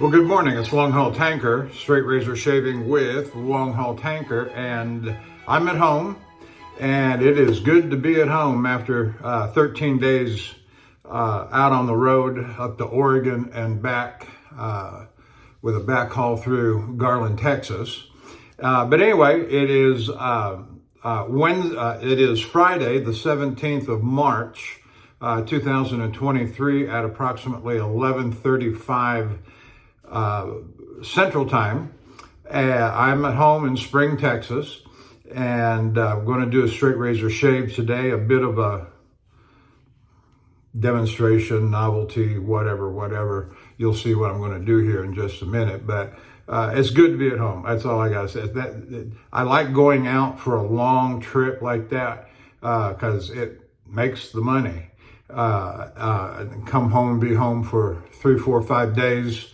Well, good morning. It's Longhaultanker, straight razor shaving with Longhaultanker, and I'm at home, and it is good to be at home after 13 days out on the road up to Oregon and back with a backhaul through Garland, Texas. But anyway, it is it is Friday, the 17th of March, 2023 at approximately 11:35 Central Time. I'm at home in Spring, Texas, and I'm going to do a straight razor shave today, a bit of a demonstration, novelty, whatever. You'll see what I'm going to do here in just a minute, but it's good to be at home. That's all I got to say. I like going out for a long trip like that because it makes the money. Come home, be home for 3, 4, 5 days.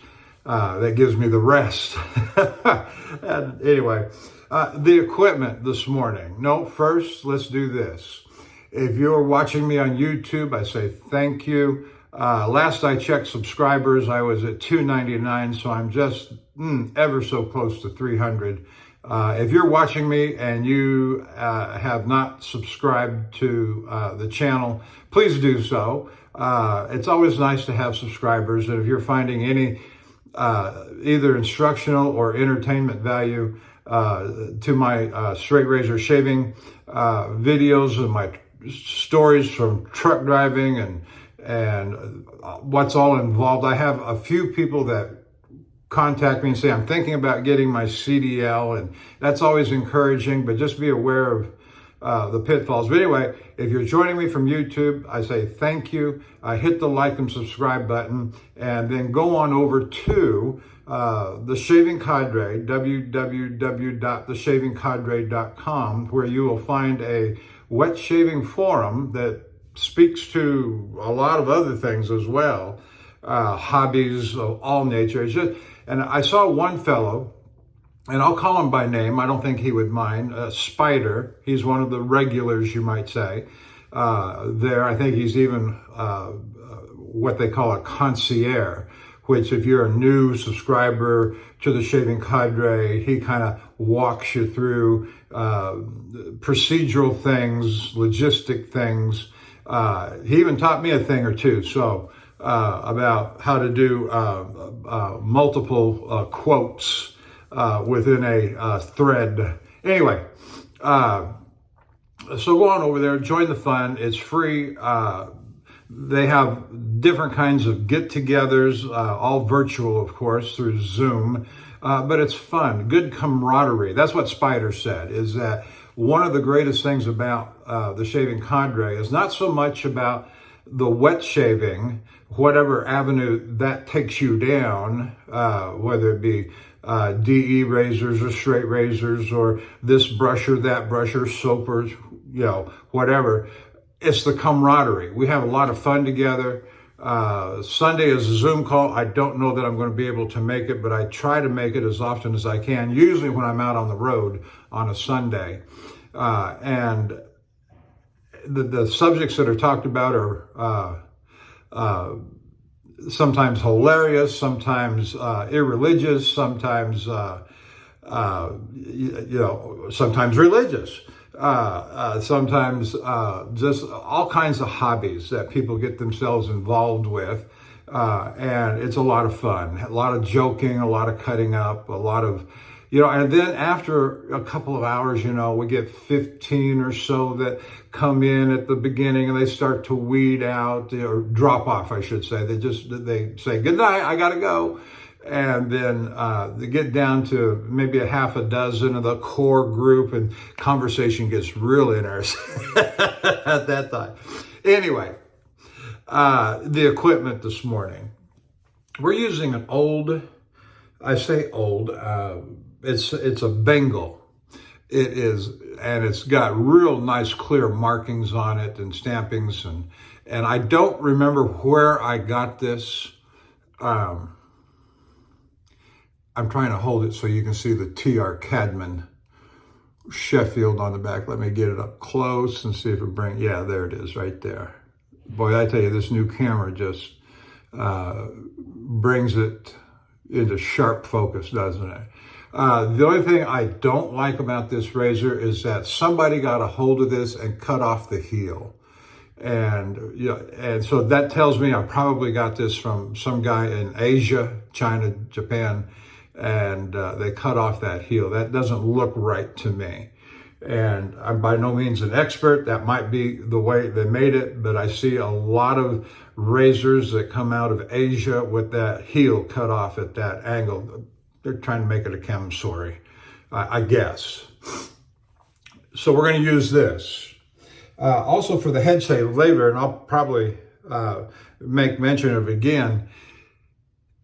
That gives me the rest. And anyway, the equipment this morning. No, first, let's do this. If you're watching me on YouTube, I say thank you. Last I checked subscribers, I was at 299, so I'm just ever so close to 300. If you're watching me and you have not subscribed to the channel, please do so. It's always nice to have subscribers, and if you're finding any either instructional or entertainment value to my straight razor shaving videos and my stories from truck driving and what's all involved. I have a few people that contact me and say, I'm thinking about getting my CDL, and that's always encouraging, but just be aware of the pitfalls. But anyway, if you're joining me from YouTube, I say thank you. Hit the like and subscribe button, and then go on over to the Shaving Cadre, www.theshavingcadre.com, where you will find a wet shaving forum that speaks to a lot of other things as well, hobbies of all nature. And I saw one fellow, and I'll call him by name. I don't think he would mind. Spider. He's one of the regulars, you might say. There, I think he's even what they call a concierge, which if you're a new subscriber to the Shaving Cadre, he kind of walks you through procedural things, logistic things. He even taught me a thing or two. So about how to do multiple quotes within a thread. Anyway, so go on over there, join the fun. It's free. They have different kinds of get-togethers, all virtual, of course, through Zoom. But it's fun, good camaraderie. That's what Spider said, is that one of the greatest things about the Shaving Cadre is not so much about the wet shaving, whatever avenue that takes you down, whether it be DE razors or straight razors or this brusher, that brusher, soapers, whatever. It's the camaraderie. We have a lot of fun together. Sunday is a Zoom call. I don't know that I'm going to be able to make it, but I try to make it as often as I can, usually when I'm out on the road on a Sunday. And the subjects that are talked about are sometimes hilarious, sometimes irreligious, sometimes sometimes religious, sometimes just all kinds of hobbies that people get themselves involved with, and it's a lot of fun, a lot of joking, a lot of cutting up, a lot of and then after a couple of hours, we get 15 or so that come in at the beginning, and they start to weed out, or drop off, I should say. They say, good night, I got to go. And then they get down to maybe a half a dozen of the core group, and conversation gets real interesting at that time. Anyway, the equipment this morning. We're using an old, I say old, it's a Bengal. It is, and it's got real nice clear markings on it and stampings, and I don't remember where I got this. I'm trying to hold it so you can see the TR Cadman Sheffield on the back. Let me get it up close and see if it brings, yeah, there it is right there. Boy, I tell you, this new camera just brings it into sharp focus, doesn't it? The only thing I don't like about this razor is that somebody got a hold of this and cut off the heel. And and so that tells me I probably got this from some guy in Asia, China, Japan, and they cut off that heel. That doesn't look right to me. And I'm by no means an expert. That might be the way they made it, but I see a lot of razors that come out of Asia with that heel cut off at that angle. They're trying to make it a Kamasori, I guess. So we're going to use this. Also for the head shave later, and I'll probably make mention of it again,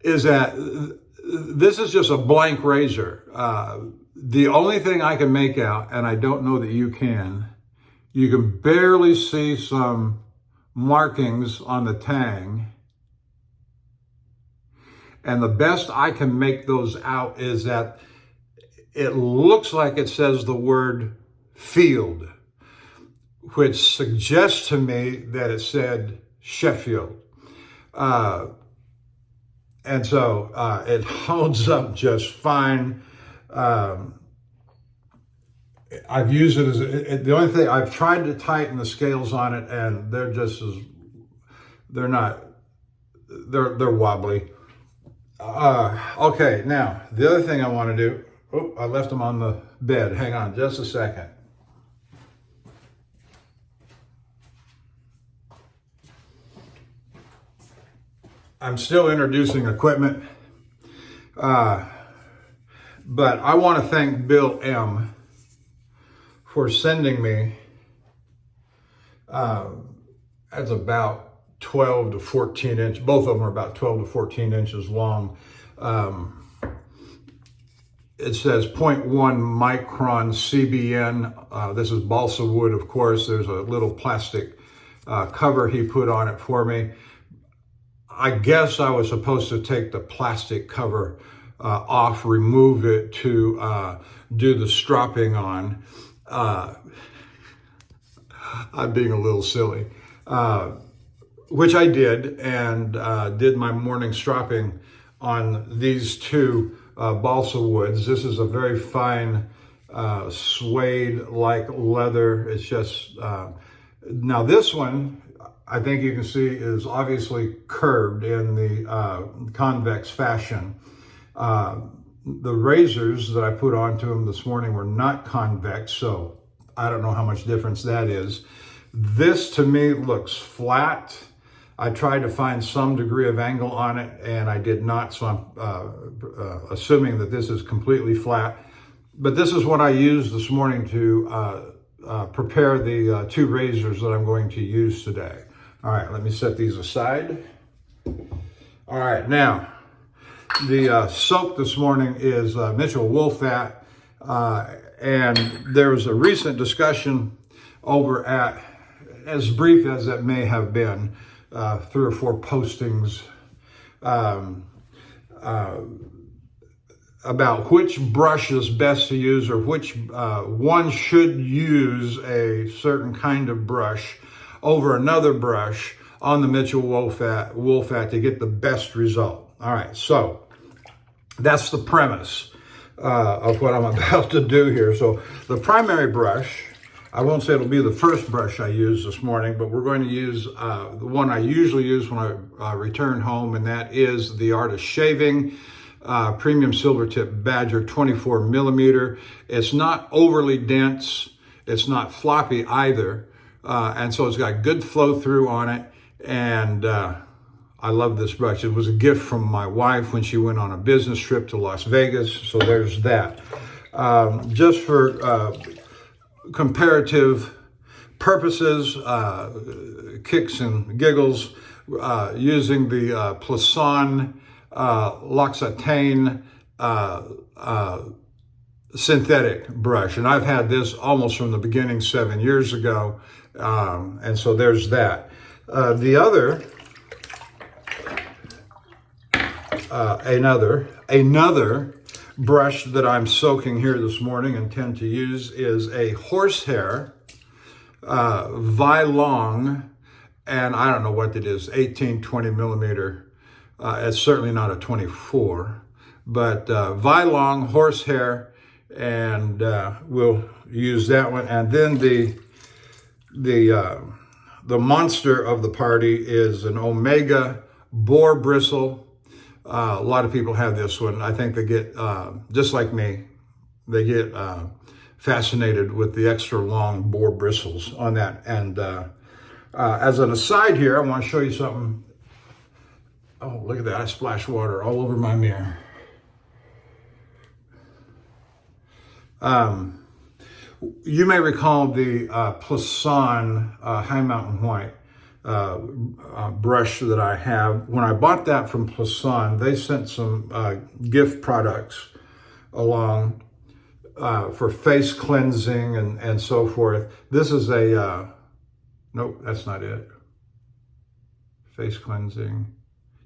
is that this is just a blank razor. The only thing I can make out, and I don't know that you can barely see some markings on the tang. And the best I can make those out is that it looks like it says the word field, which suggests to me that it said Sheffield. And so it holds up just fine. I've used it as, the only thing, I've tried to tighten the scales on it and they're wobbly. Okay, now, the other thing I want to do, I left them on the bed. Hang on just a second. I'm still introducing equipment, but I want to thank Bill M. for sending me, that's about 12 to 14 inch, both of them are about 12 to 14 inches long. It says 0.1 micron CBN. This is balsa wood, of course. There's a little plastic cover he put on it for me. I guess I was supposed to take the plastic cover off, remove it to do the stropping on. I'm being a little silly, which I did, and did my morning stropping on these two balsa woods. This is a very fine suede-like leather. It's just, now this one, I think you can see is obviously curved in the convex fashion. The razors that I put onto them this morning were not convex, so I don't know how much difference that is. This to me looks flat. I tried to find some degree of angle on it and I did not, so I'm assuming that this is completely flat. But this is what I used this morning to prepare the two razors that I'm going to use today. All right, let me set these aside. All right, now, the soap this morning is Mitchell Wolf fat, and there was a recent discussion over at, as brief as it may have been, 3 or 4 postings about which brush is best to use, or which one should use a certain kind of brush over another brush on the Mitchell Wolf fat to get the best result. All right, so that's the premise of what I'm about to do here. So the primary brush, I won't say it'll be the first brush I use this morning, but we're going to use the one I usually use when I return home, and that is the Art of Shaving Premium Silvertip Badger 24 millimeter. It's not overly dense. It's not floppy either. And so it's got good flow through on it. And I love this brush. It was a gift from my wife when she went on a business trip to Las Vegas. So there's that. Just for comparative purposes, kicks and giggles, using the Plisson L'Occitane synthetic brush. And I've had this almost from the beginning 7 years ago. And so there's that. The other, another brush that I'm soaking here this morning and tend to use is a horsehair Vie-Long, and I don't know what it is, 18, 20 millimeter. It's certainly not a 24. but Vie-Long Horsehair, and we'll use that one. And then the monster of the party is an Omega Boar bristle. A lot of people have this one. I think they get, just like me, they get fascinated with the extra long boar bristles on that. And as an aside here, I want to show you something. Oh, look at that. I splashed water all over my mirror. You may recall the Plisson High Mountain White brush that I have. When I bought that from Plisson, they sent some gift products along for face cleansing and so forth. This is a, nope, that's not it. Face cleansing.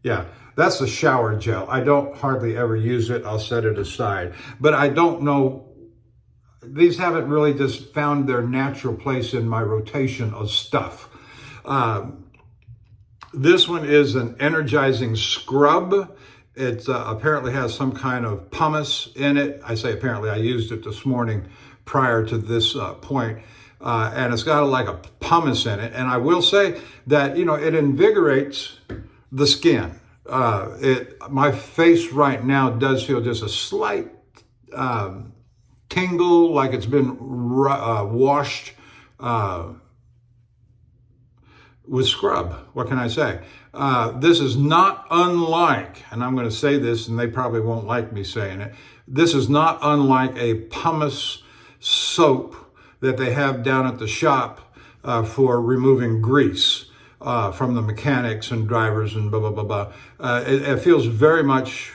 Yeah, that's the shower gel. I don't hardly ever use it. I'll set it aside. But I don't know, these haven't really just found their natural place in my rotation of stuff. This one is an energizing scrub. It apparently has some kind of pumice in it. I say apparently, I used it this morning prior to this point. And it's got like a pumice in it. And I will say that, you know, it invigorates the skin. My face right now does feel just a slight tingle, like it's been washed with scrub. What can I say? This is not unlike, and I'm going to say this and they probably won't like me saying it, this is not unlike a pumice soap that they have down at the shop for removing grease from the mechanics and drivers and blah, blah, blah, blah. It feels very much,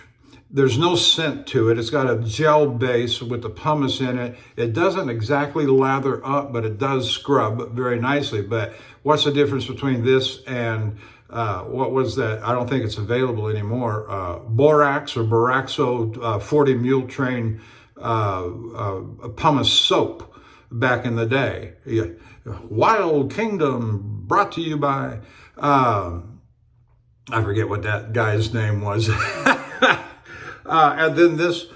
there's no scent to it. It's got a gel base with the pumice in it. It doesn't exactly lather up, but it does scrub very nicely. But what's the difference between this and what was that? I don't think it's available anymore. Borax or Boraxo 40 mule train pumice soap back in the day. Yeah. Wild Kingdom, brought to you by, I forget what that guy's name was. And then this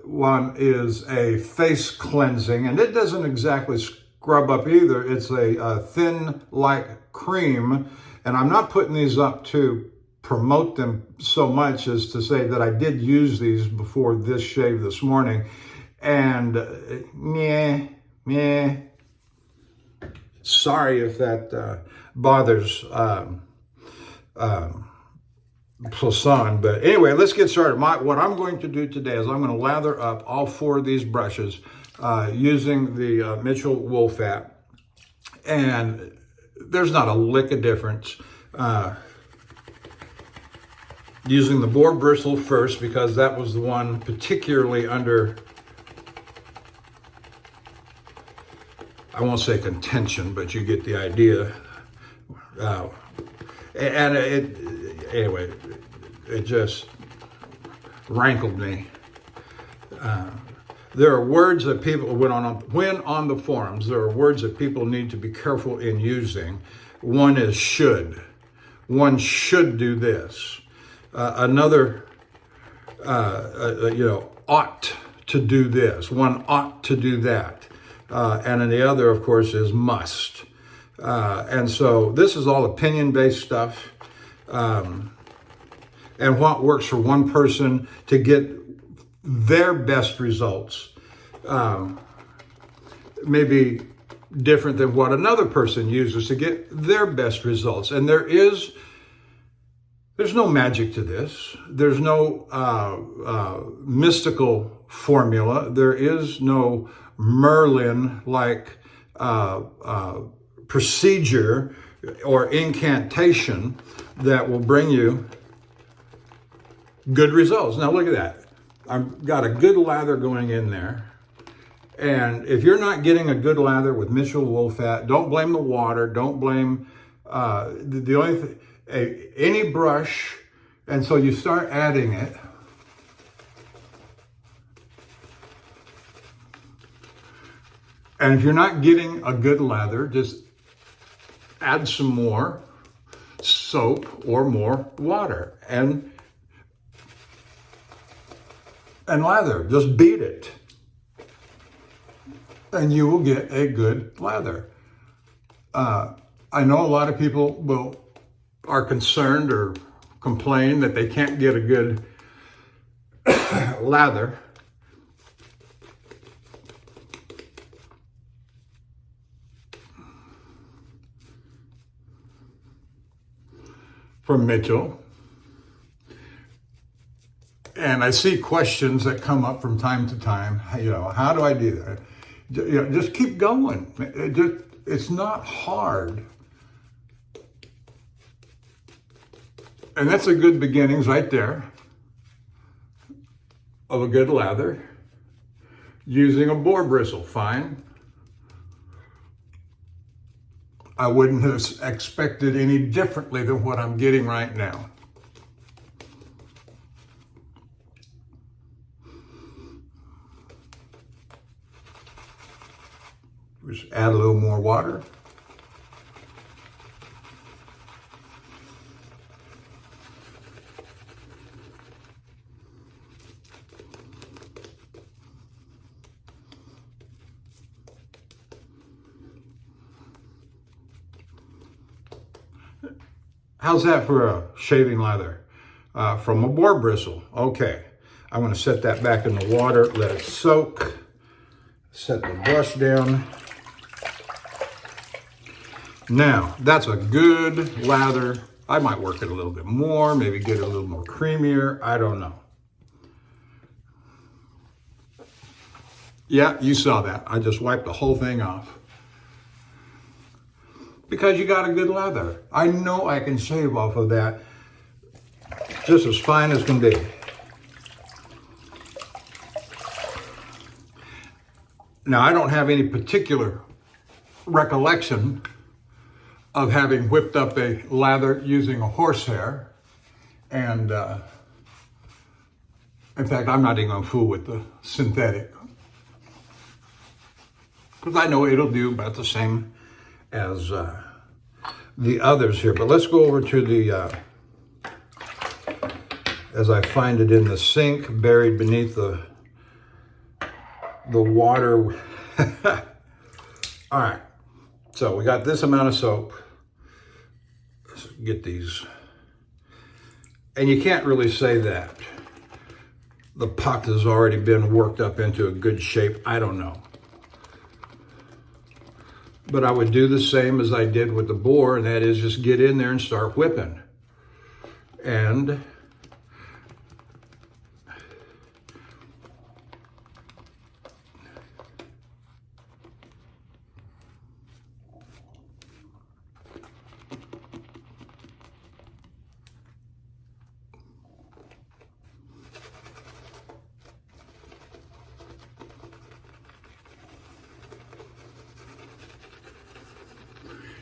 one is a face cleansing, and it doesn't exactly scrub up either. It's a thin, like cream, and I'm not putting these up to promote them so much as to say that I did use these before this shave this morning, and sorry if that bothers Plisson, but anyway, let's get started. What I'm going to do today is I'm going to lather up all four of these brushes using the Mitchell wool fat, and there's not a lick of difference. Using the boar bristle first because that was the one particularly under, I won't say contention, but you get the idea. And anyway, it just rankled me. There are words that people, when on the forums, there are words that people need to be careful in using. One is should. One should do this. Another, ought to do this. One ought to do that. And then the other, of course, is must. And so this is all opinion-based stuff. And what works for one person to get their best results may be different than what another person uses to get their best results. And there's no magic to this. There's no mystical formula. There is no Merlin-like procedure or incantation that will bring you good results. Now look at that. I've got a good lather going in there. And if you're not getting a good lather with Mitchell wool fat, don't blame the water. Don't blame the only thing, any brush. And so you start adding it. And if you're not getting a good lather, just add some more soap or more water. And and lather. Just beat it. And you will get a good lather. I know a lot of people are concerned or complain that they can't get a good lather. From Mitchell. And I see questions that come up from time to time. You know, how do I do that? You know, just keep going. It's not hard. And that's a good beginnings right there of a good lather. Using a boar bristle, fine. I wouldn't have expected any differently than what I'm getting right now. Just add a little more water. How's that for a shaving lather? From a boar bristle. Okay, I'm going to set that back in the water, let it soak, set the brush down. Now, that's a good lather. I might work it a little bit more, maybe get it a little more creamier. I don't know. Yeah, you saw that. I just wiped the whole thing off. Because you got a good lather. I know I can shave off of that just as fine as can be. Now, I don't have any particular recollection of having whipped up a lather using a horsehair. And in fact, I'm not even gonna fool with the synthetic. Because I know it'll do about the same as the others here. But let's go over to the, as I find it in the sink, buried beneath the water. All right, so we got this amount of soap. Let's get these. And you can't really say that the puck has already been worked up into a good shape. I don't know. But I would do the same as I did with the boar, and that is just get in there and start whipping. And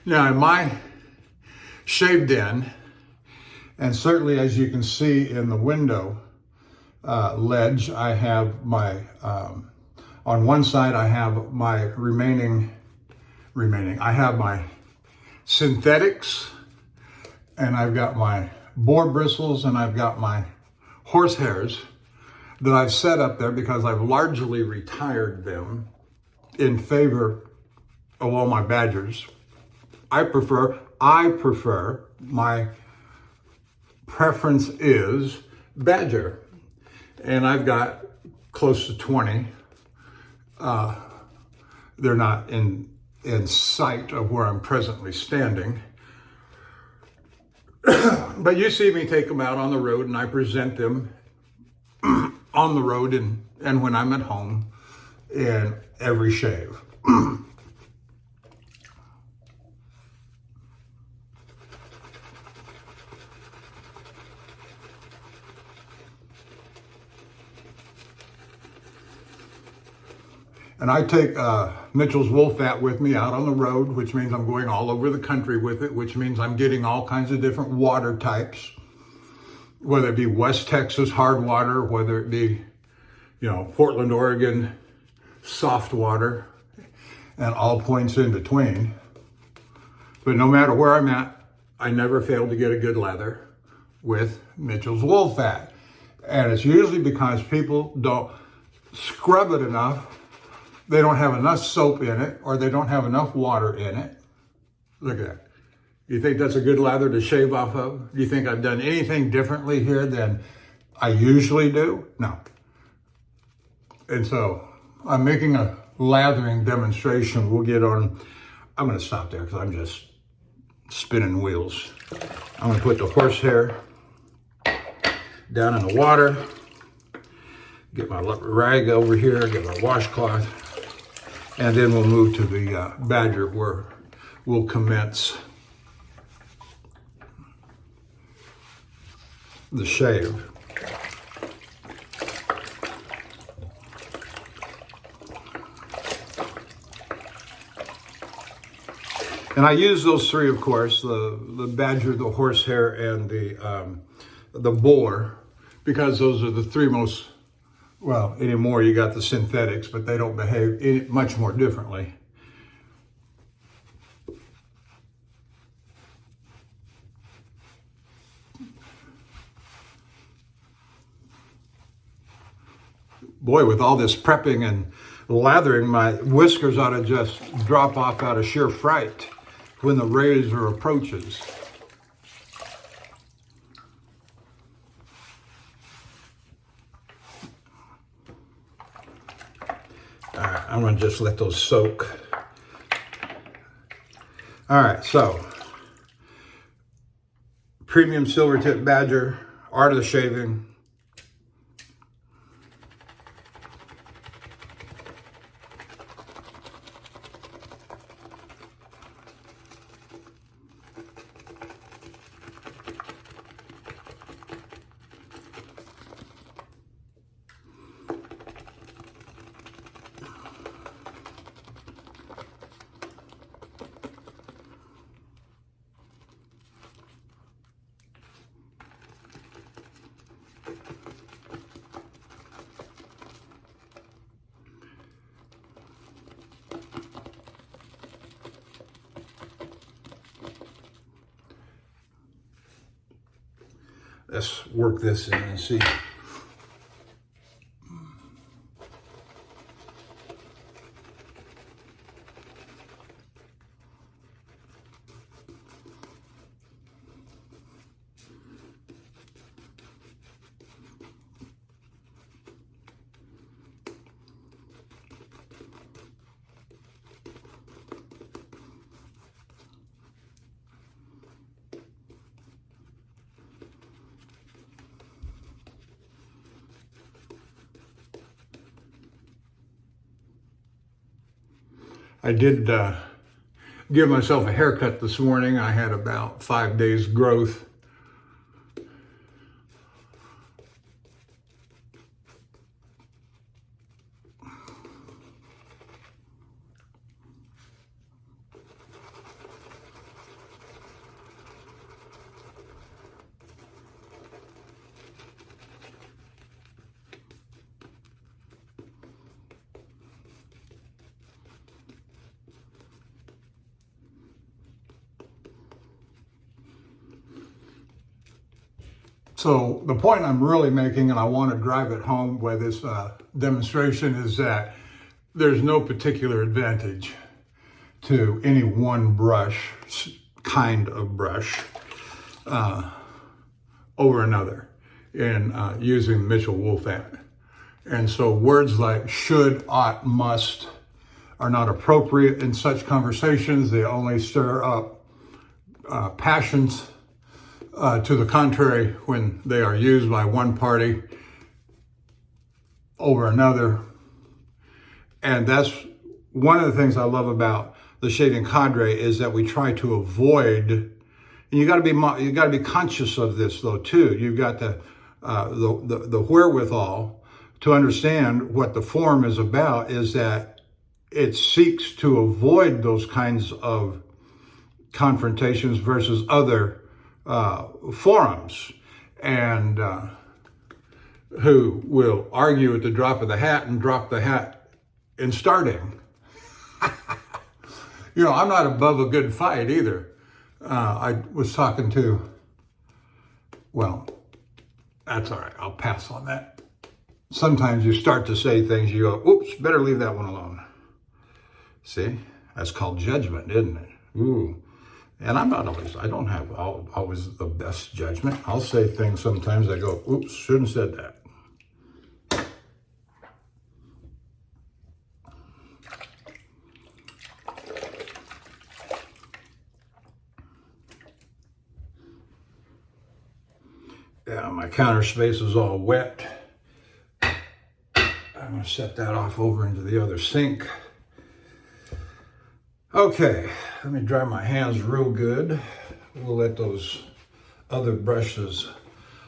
now, in my shaved den, and certainly as you can see in the window ledge, I have my, on one side I have my remaining, I have my synthetics, and I've got my boar bristles, and I've got my horse hairs that I've set up there because I've largely retired them in favor of all my badgers. I prefer, my preference is badger. And I've got close to 20. They're not in sight of where I'm presently standing. But you see me take them out on the road, and I present them on the road and when I'm at home in every shave. And I take Mitchell's wool fat with me out on the road, which means I'm going all over the country with it, which means I'm getting all kinds of different water types, whether it be West Texas hard water, whether it be, Portland, Oregon soft water, and all points in between. But no matter where I'm at, I never fail to get a good lather with Mitchell's wool fat. And it's usually because people don't scrub it enough, they don't have enough soap in it, or they don't have enough water in it. Look at that. You think that's a good lather to shave off of? Do you think I've done anything differently here than I usually do? No. And so I'm making a lathering demonstration. We'll get on. I'm going to stop there because I'm just spinning wheels. I'm going to put the horsehair down in the water. Get my rag over here, get my washcloth, and then we'll move to the badger where we'll commence the shave. And I use those three, of course, the badger, the horsehair, and the boar, because those are the three most, well, anymore you got the synthetics, but they don't behave much more differently. Boy, with all this prepping and lathering, my whiskers ought to just drop off out of sheer fright when the razor approaches. All right, I'm gonna just let those soak. All right, so Premium Silvertip Badger, Art of the Shaving. Let's work this in and see. I did give myself a haircut this morning. I had about 5 days growth. So the point I'm really making, and I want to drive it home with this demonstration, is that there's no particular advantage to any one brush, kind of brush, over another in using Mitchell-Wolfand. And so words like should, ought, must are not appropriate in such conversations. They only stir up passions to the contrary when they are used by one party over another. And that's one of the things I love about the shaving cadre, is that we try to avoid, and you got to be conscious of this though too. You've got the wherewithal to understand what the form is about, is that it seeks to avoid those kinds of confrontations versus other forums, and who will argue at the drop of the hat and drop the hat in starting. You know, I'm not above a good fight either. I was talking to, well, That's all right. I'll pass on that. Sometimes you start to say things, you go, oops, better leave that one alone. See, that's called judgment, isn't it? Ooh. And I'm not always, I don't have always the best judgment. I'll say things sometimes I go, oops, shouldn't have said that. Yeah, my counter space is all wet. I'm going to set that off over into the other sink. Okay, let me dry my hands real good. We'll let those other brushes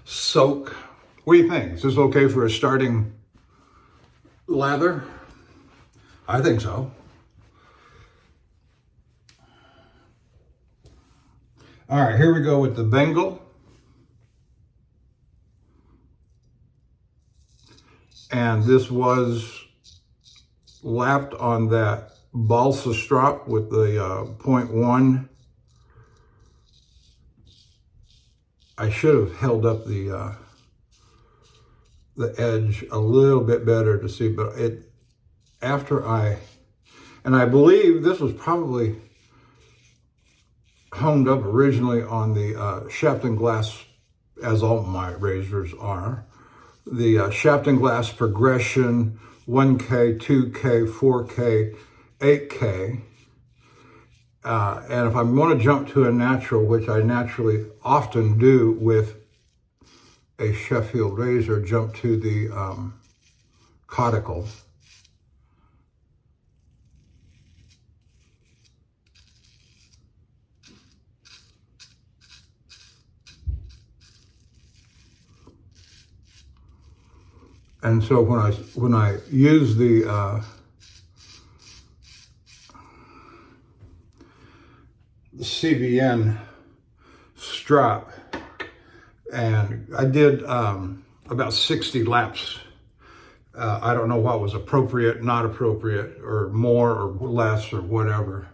soak. What do you think? Is this okay for a starting lather? I think so. All right, here we go with the Bengal. And this was lapped on that balsa strop with the 0.1. I should have held up the edge a little bit better to see, but and I believe this was probably honed up originally on the Shapton Glass, as all my razors are. The Shapton Glass Progression 1K, 2K, 4K, 8K. And if I'm going to jump to a natural, which I naturally often do with a Sheffield razor, jump to the conical. And so when I use the CBN strap, and I did about 60 laps. I don't know what was appropriate, not appropriate, or more or less or whatever.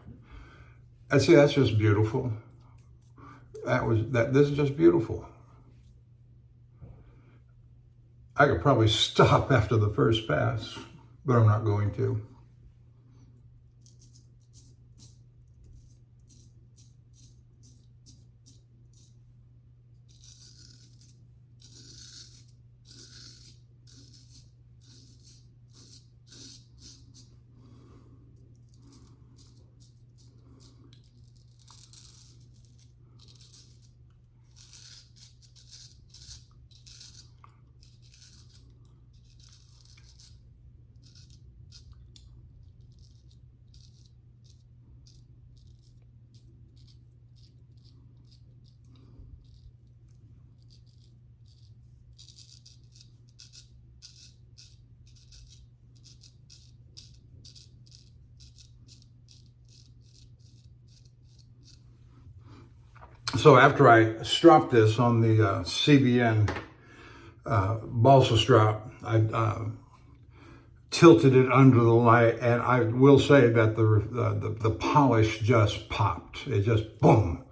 I see, that's just beautiful. This is just beautiful. I could probably stop after the first pass, but I'm not going to. So after I stropped this on the CBN balsa strap, I tilted it under the light, and I will say that the polish just popped. It just boom.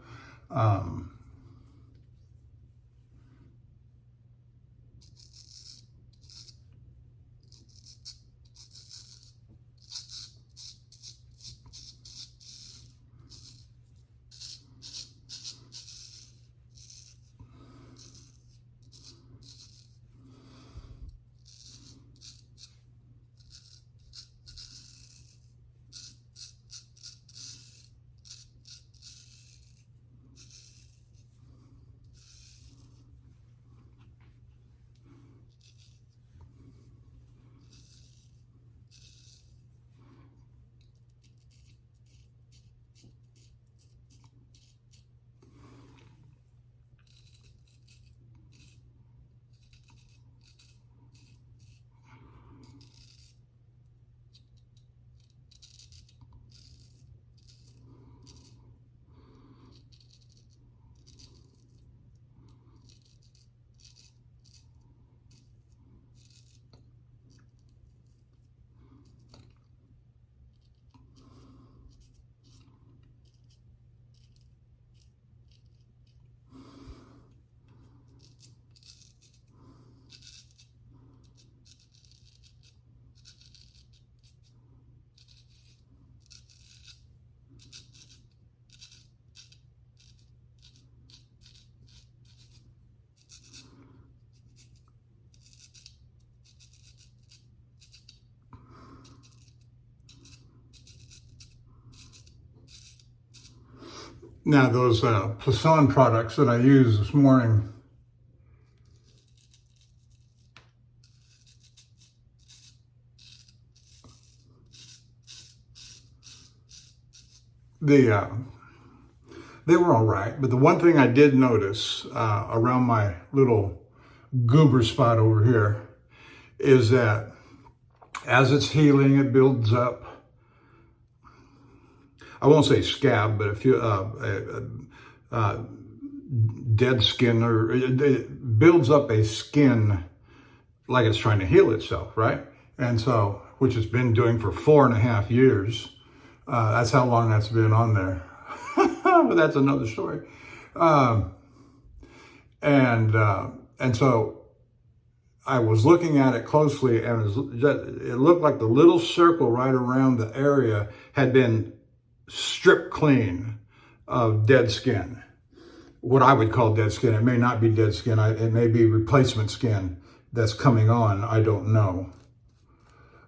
Now those Poisson products that I used this morning, they were all right. But the one thing I did notice around my little goober spot over here is that as it's healing, it builds up, I won't say scab, but if you dead skin, or it builds up a skin like it's trying to heal itself, right? And so, which it's been doing for 4.5 years. That's how long that's been on there. But that's another story. And so I was looking at it closely, and it looked like the little circle right around the area had been stripped clean of dead skin. What I would call dead skin. It may not be dead skin. It may be replacement skin that's coming on. I don't know.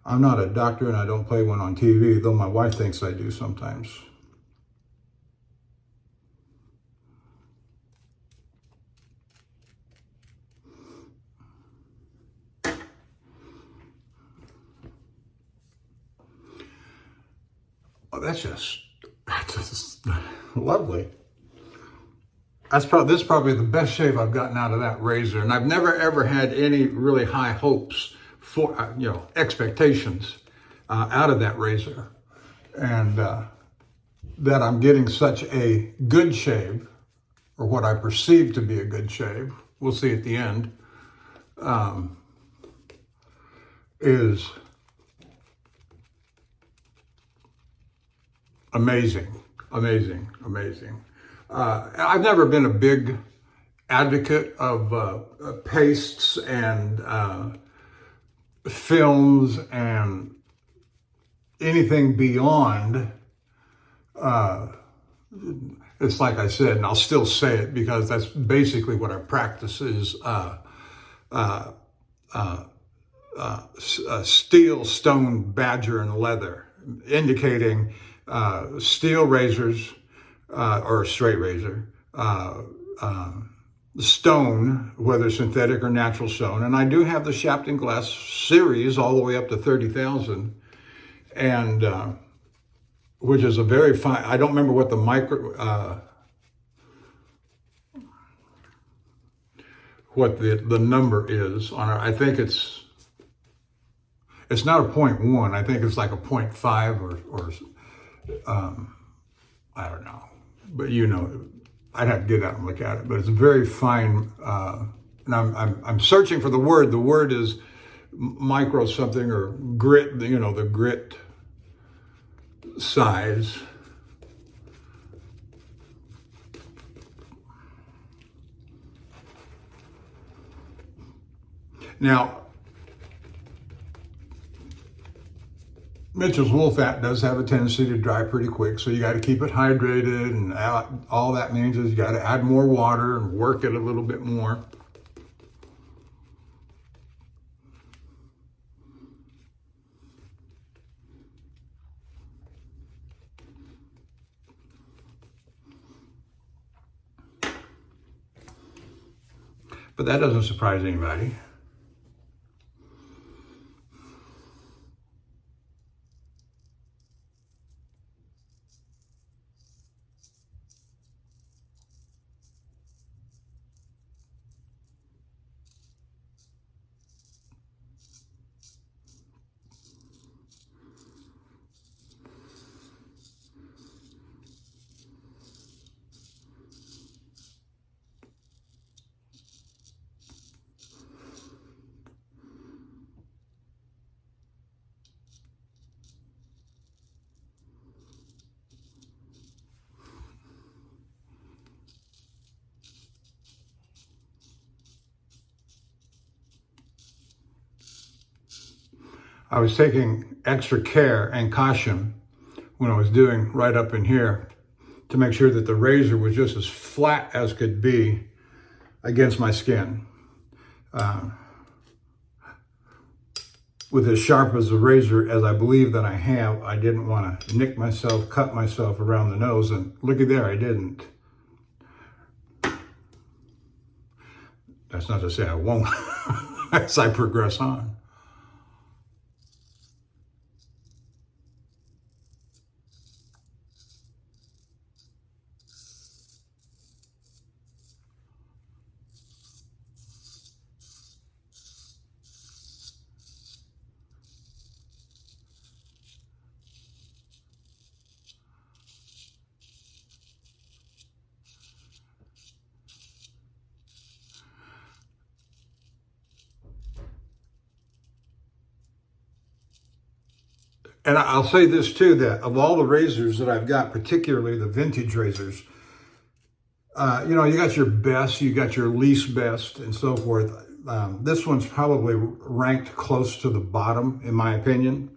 I'm not a doctor, and I don't play one on TV, though my wife thinks I do sometimes. Oh, that's just lovely. This is probably the best shave I've gotten out of that razor, and I've never ever had any really high hopes for expectations out of that razor, and that I'm getting such a good shave, or what I perceive to be a good shave. We'll see at the end. Is amazing. I've never been a big advocate of pastes and films and anything beyond. It's like I said, and I'll still say it because that's basically what I practice is steel, stone, badger, and leather, indicating steel razors, or a straight razor, stone, whether synthetic or natural stone. And I do have the Shapton Glass series all the way up to 30,000, and which is a very fine, I don't remember what the what the number is on it. I think it's not a 0.1. I think it's like a 0.5 or I don't know, but I'd have to get out and look at it. But it's very fine, and I'm searching for the word. The word is micro something, or grit. The grit size. Now, Mitchell's wool fat does have a tendency to dry pretty quick, so you got to keep it hydrated, and all that means is you got to add more water and work it a little bit more. But that doesn't surprise anybody. I was taking extra care and caution when I was doing right up in here to make sure that the razor was just as flat as could be against my skin. with as sharp as a razor as I believe that I have, I didn't want to nick myself, cut myself around the nose, and looky there, I didn't. That's not to say I won't as I progress on. And I'll say this too, that of all the razors that I've got, particularly the vintage razors, you know, you got your best, you got your least best, and so forth. This one's probably ranked close to the bottom, in my opinion,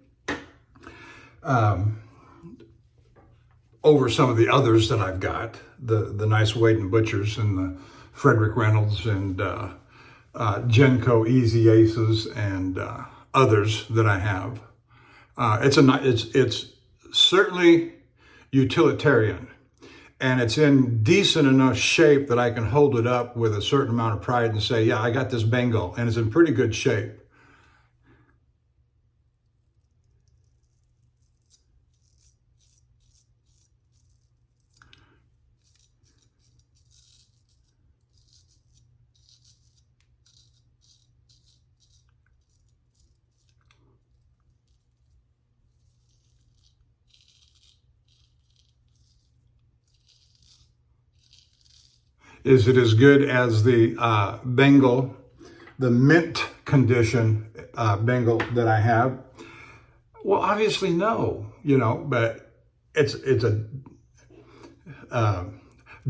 over some of the others that I've got, the nice Wade and Butchers and the Frederick Reynolds and Genco Easy Aces and others that I have. It's certainly utilitarian, and it's in decent enough shape that I can hold it up with a certain amount of pride and say, yeah, I got this Bengal, and it's in pretty good shape. Is it as good as the Bengal, the mint condition Bengal that I have? Well, obviously no, you know, but it's a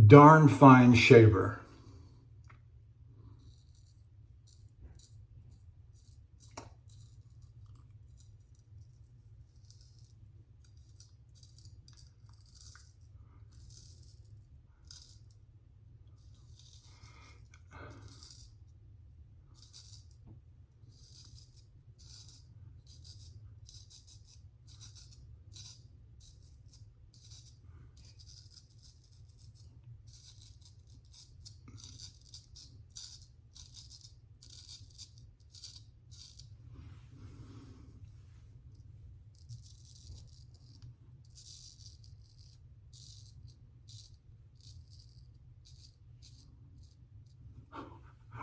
darn fine shaver.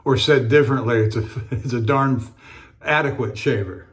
Or said differently, it's a darn adequate shaver.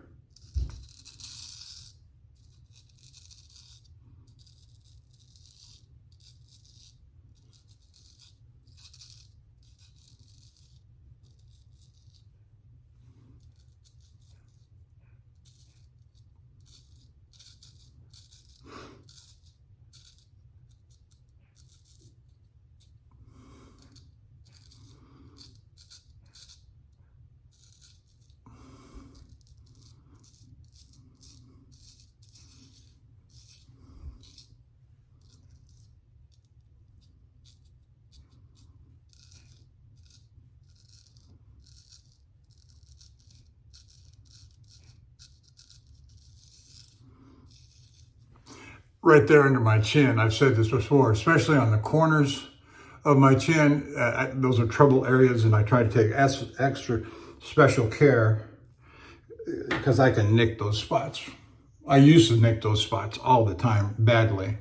Right there under my chin, I've said this before, especially on the corners of my chin, those are trouble areas, and I try to take extra special care because I can nick those spots. I used to nick those spots all the time, badly.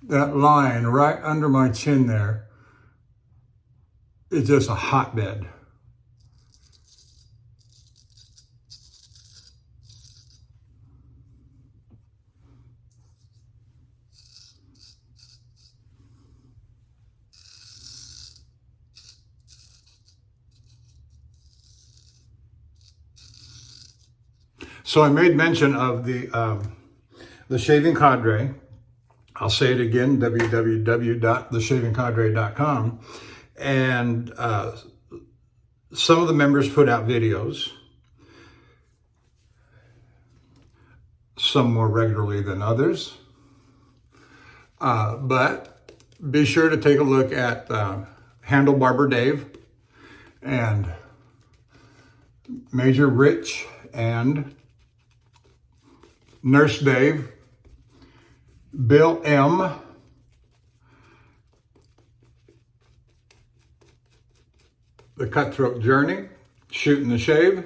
That line right under my chin there is just a hotbed. So I made mention of the Shaving Cadre. I'll say it again, www.theshavingcadre.com. And some of the members put out videos, some more regularly than others. But be sure to take a look at Handle Barber Dave and Major Rich and Nurse Dave, Bill M., The Cutthroat Journey, Shooting the Shave,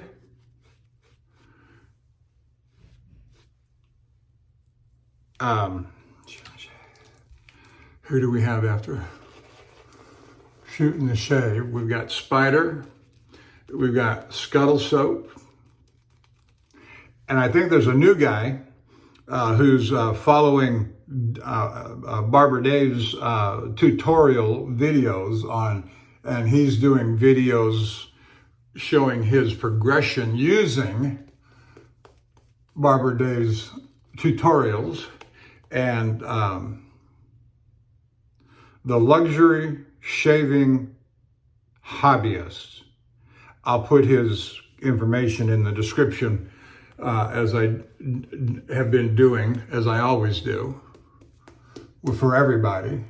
who do we have after Shooting the Shave? We've got Spider, we've got Scuttle Soap, and I think there's a new guy who's following Barber Dave's tutorial videos on, and he's doing videos showing his progression using Barber Dave's tutorials, and the Luxury Shaving Hobbyist. I'll put his information in the description as I have been doing, as I always do, for everybody,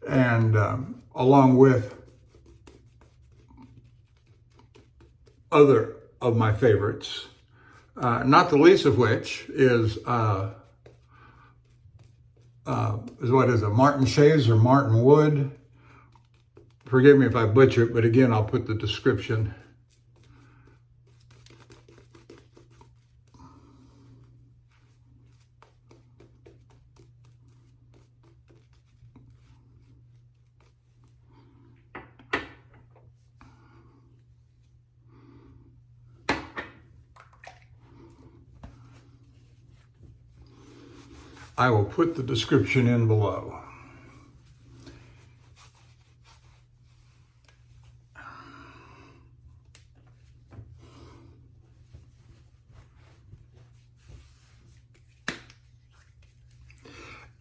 and along with other of my favorites, not the least of which is what is it, Martin Shaves or Martin Wood? Forgive me if I butcher it, but again, I'll put the description. I will put the description in below.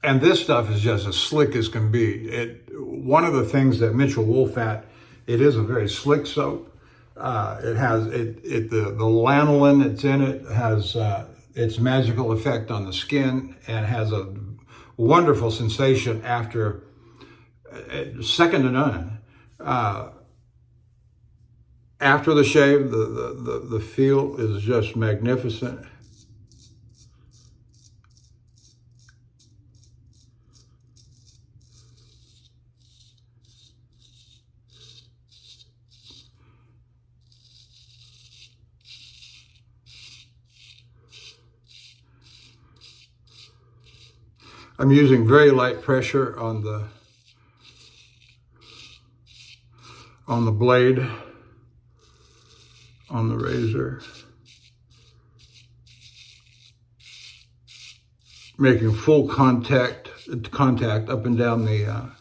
And this stuff is just as slick as can be. One of the things that Mitchell Wolfat, it is a very slick soap. It has the lanolin that's in it has its magical effect on the skin and has a wonderful sensation after, second to none. After the shave, the feel is just magnificent. I'm using very light pressure on the blade, on the razor, making full contact up and down the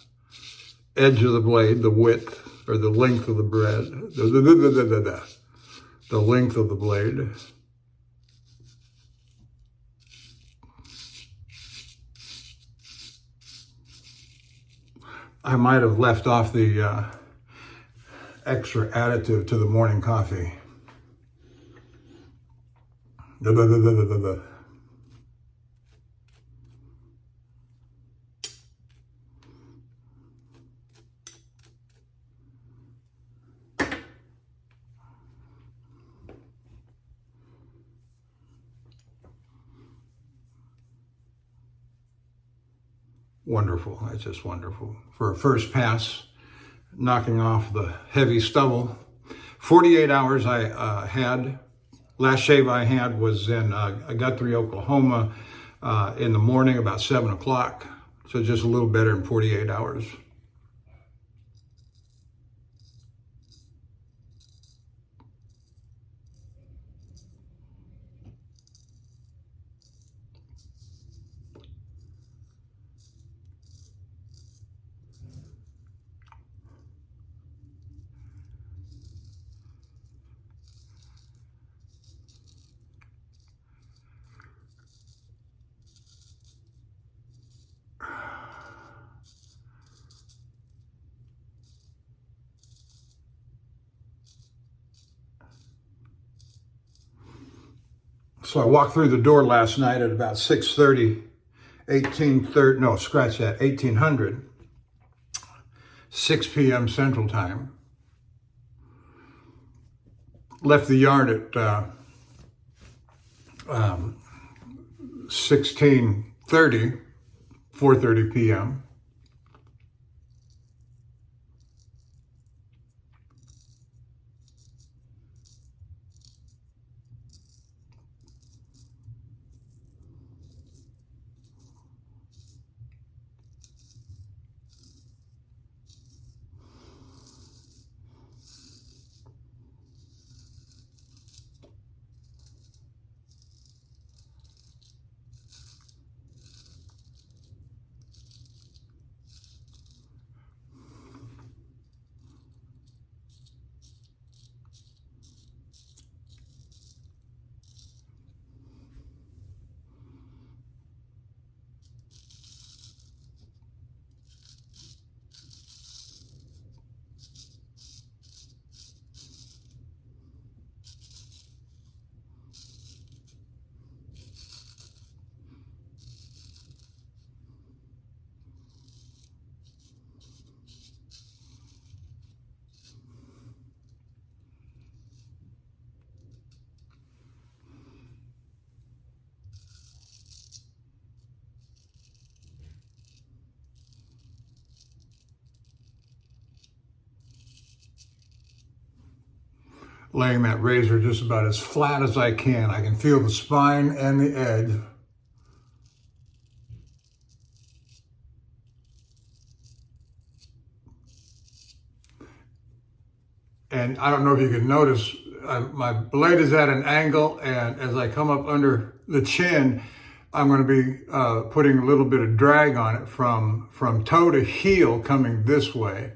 edge of the blade, the width or the length of the the length of the blade. I might have left off the extra additive to the morning coffee. Wonderful, that's just wonderful. For a first pass, knocking off the heavy stubble. 48 hours I had. Last shave I had was in Guthrie, Oklahoma in the morning about 7 o'clock. So just a little better than 48 hours. So I walked through the door last night at about 6:30 1830, no, scratch that, 1800, 6 p.m. Central Time. Left the yard at 16:30, 4:30 p.m. Laying that razor just about as flat as I can. I can feel the spine and the edge. And I don't know if you can notice, my blade is at an angle, and as I come up under the chin, I'm going to be putting a little bit of drag on it from toe to heel coming this way.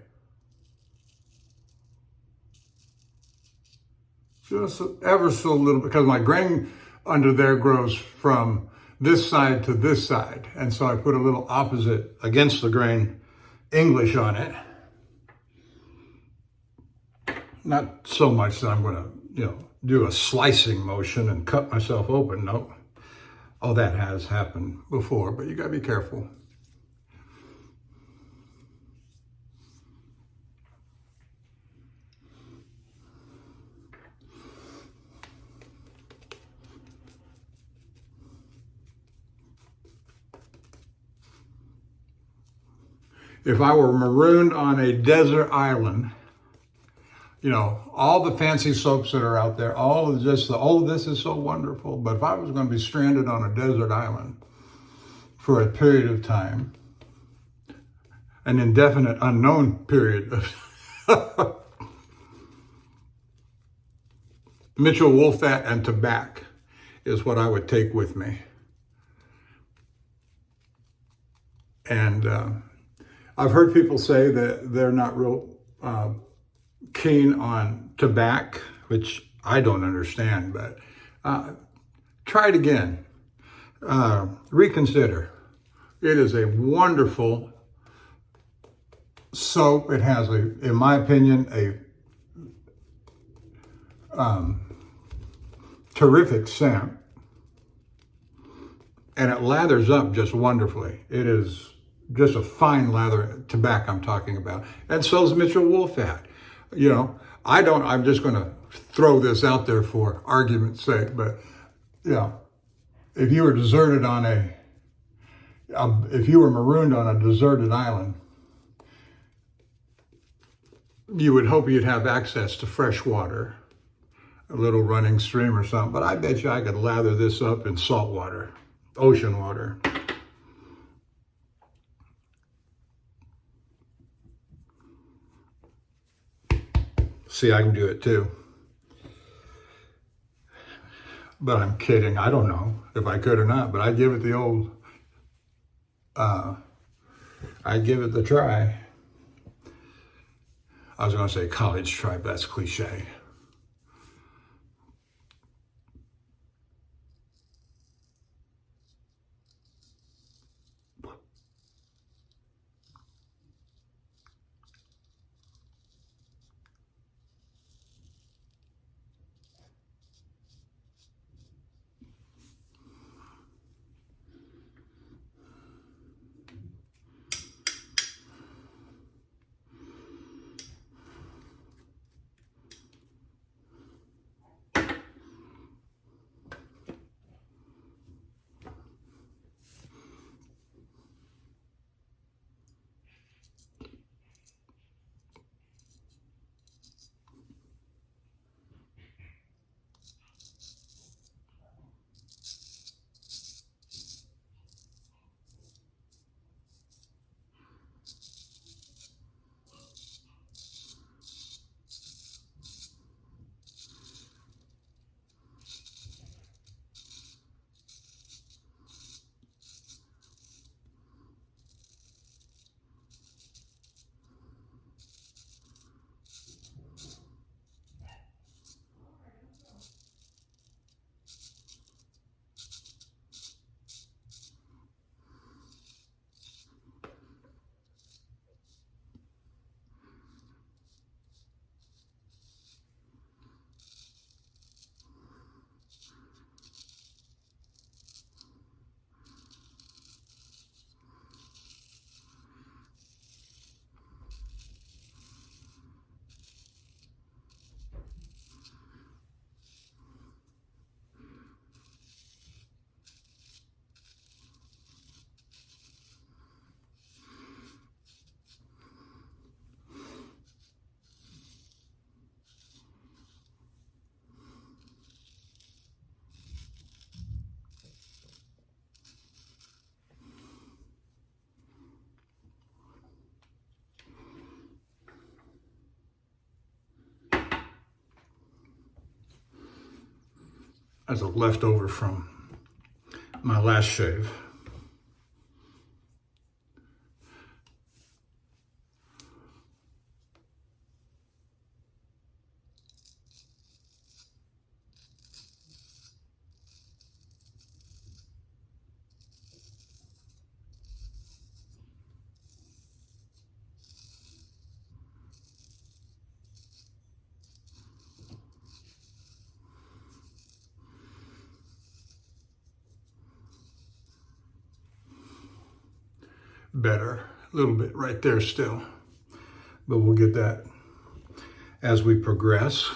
Just ever so little, because my grain under there grows from this side to this side. And so I put a little opposite against the grain English on it. Not so much that I'm going to, do a slicing motion and cut myself open. Nope. Oh, that has happened before, but you got to be careful. If I were marooned on a desert island, all the fancy soaps that are out there, all of just this is so wonderful. But if I was going to be stranded on a desert island for a period of time, an indefinite unknown period of Mitchell Wolfat and tobacco is what I would take with me. And I've heard people say that they're not real keen on tobacco, which I don't understand, but try it again. Reconsider. It is a wonderful soap. It has, in my opinion, a terrific scent, and it lathers up just wonderfully. It is just a fine lather tobacco I'm talking about. And so is Mitchell Wolfat. I'm just going to throw this out there for argument's sake, but if you were deserted on if you were marooned on a deserted island, you would hope you'd have access to fresh water, a little running stream or something, but I bet you I could lather this up in salt water, ocean water. See, I can do it too. But I'm kidding. I don't know if I could or not, but I'd give it the old, I'd give it the try. I was going to say college try, but that's cliche. as a leftover from my last shave. Better, a little bit right there still, but we'll get that as we progress.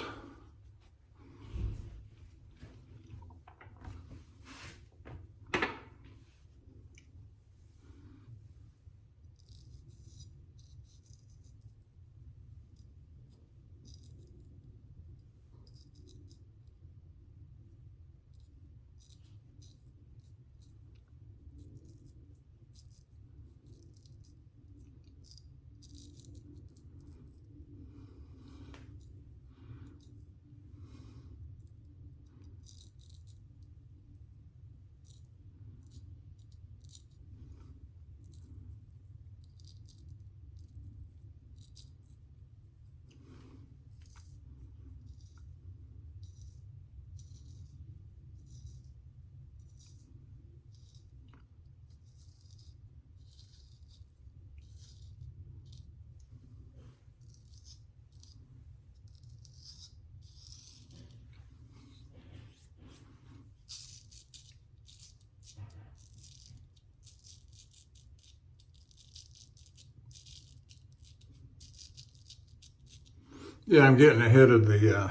Yeah, I'm getting ahead of the,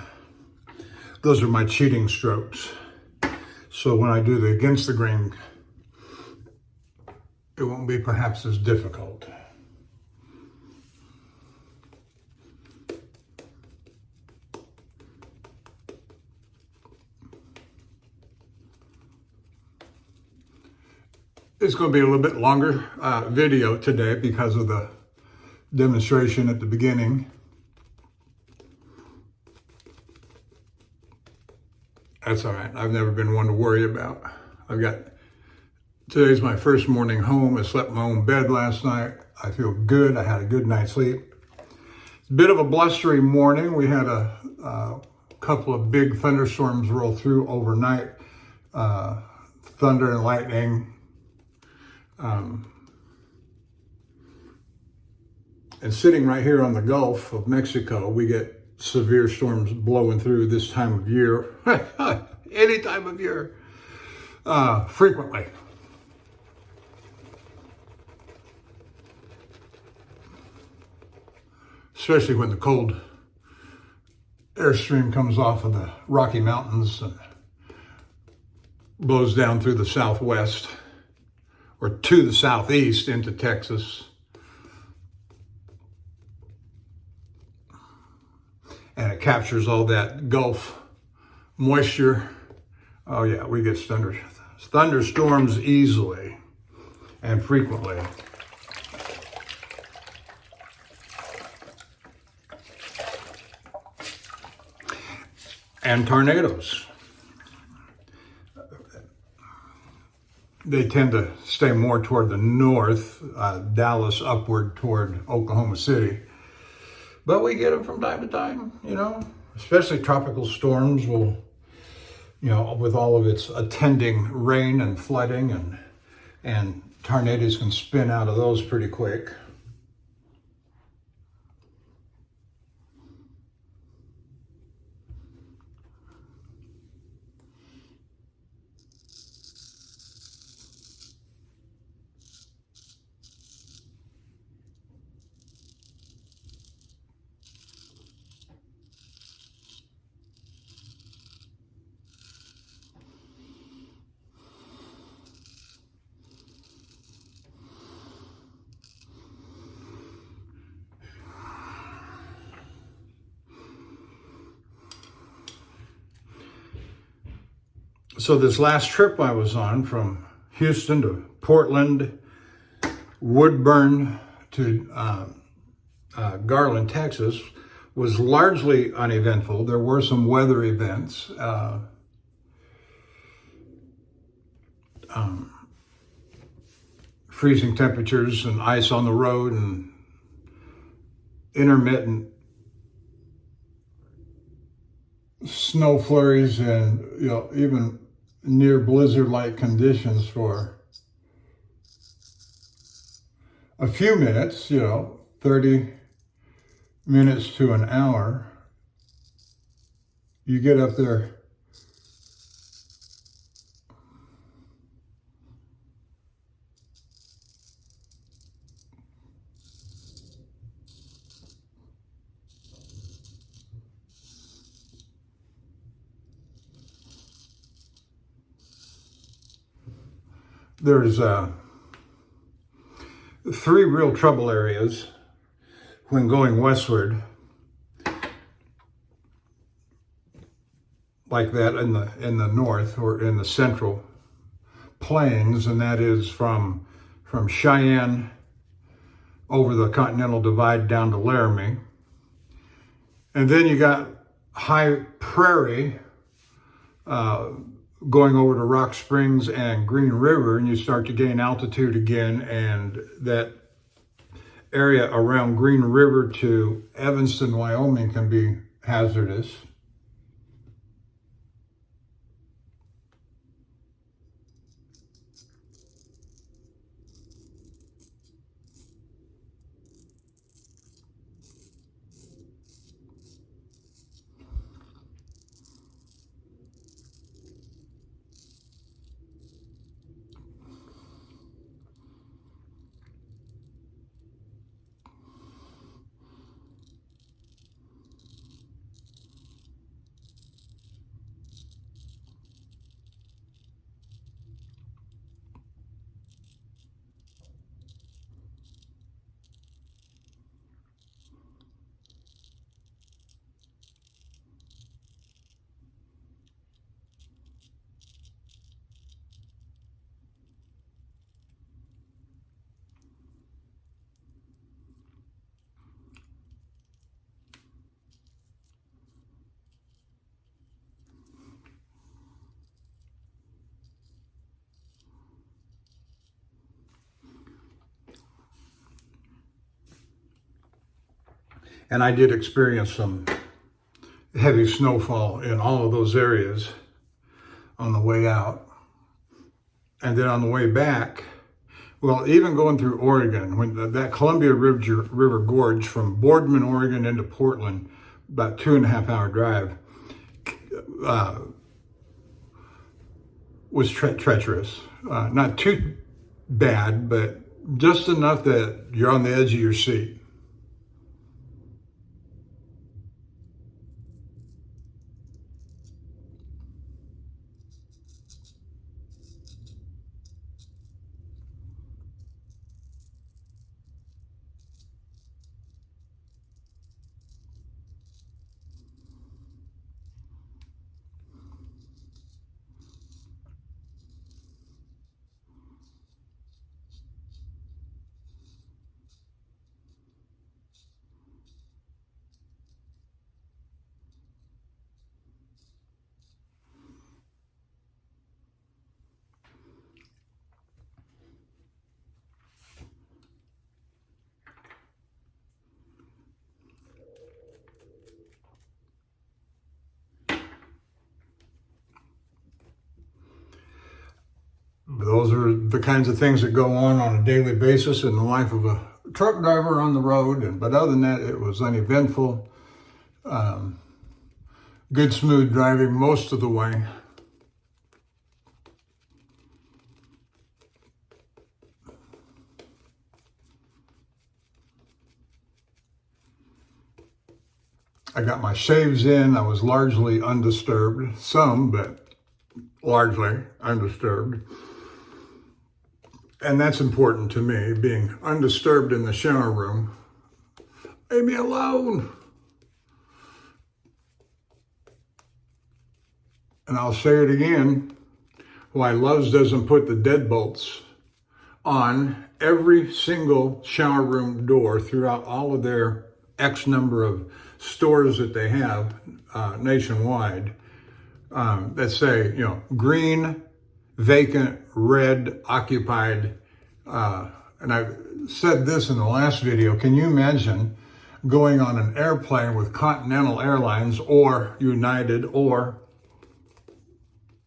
those are my cheating strokes. So when I do the against the grain, it won't be perhaps as difficult. It's going to be a little bit longer video today because of the demonstration at the beginning. That's all right. I've never been one to worry about. Today's my first morning home. I slept in my own bed last night. I feel good. I had a good night's sleep. It's a bit of a blustery morning. We had a couple of big thunderstorms roll through overnight. Thunder and lightning. And sitting right here on the Gulf of Mexico, we get severe storms blowing through this time of year, any time of year, frequently. Especially when the cold airstream comes off of the Rocky Mountains and blows down through the southwest or to the southeast into Texas. And it captures all that Gulf moisture. Oh yeah, we get thunderstorms easily and frequently. And tornadoes. They tend to stay more toward the north, Dallas upward toward Oklahoma City. But we get them from time to time, you know, especially tropical storms will, you know, with all of its attending rain and flooding and tornadoes can spin out of those pretty quick. So this last trip I was on from Houston to Portland, Woodburn to Garland, Texas, was largely uneventful. There were some weather events. freezing temperatures and ice on the road and intermittent snow flurries and, you know, even near blizzard-like conditions for a few minutes, you know, 30 minutes to an hour. You get up there there's 3 real trouble areas when going westward, like that in the north or in the central plains, and that is from Cheyenne over the Continental Divide down to Laramie. And then you got high prairie going over to Rock Springs and Green River, and you start to gain altitude again, and that area around Green River to Evanston, Wyoming can be hazardous. And I did experience some heavy snowfall in all of those areas on the way out. And then on the way back, well, even going through Oregon, when that Columbia River Gorge from Boardman, Oregon into Portland, about 2.5 hour drive, was treacherous. Not too bad, but just enough that you're on the edge of your seat. Those are the kinds of things that go on a daily basis in the life of a truck driver on the road. But other than that, it was uneventful. Good, smooth driving most of the way. I got my shaves in. I was largely undisturbed. Some, but largely undisturbed. And that's important to me, being undisturbed in the shower room. Leave me alone. And I'll say it again, why Love's doesn't put the deadbolts on every single shower room door throughout all of their X number of stores that they have nationwide that say, you know, green vacant, red, occupied, and I said this in the last video, can you imagine going on an airplane with Continental Airlines or United or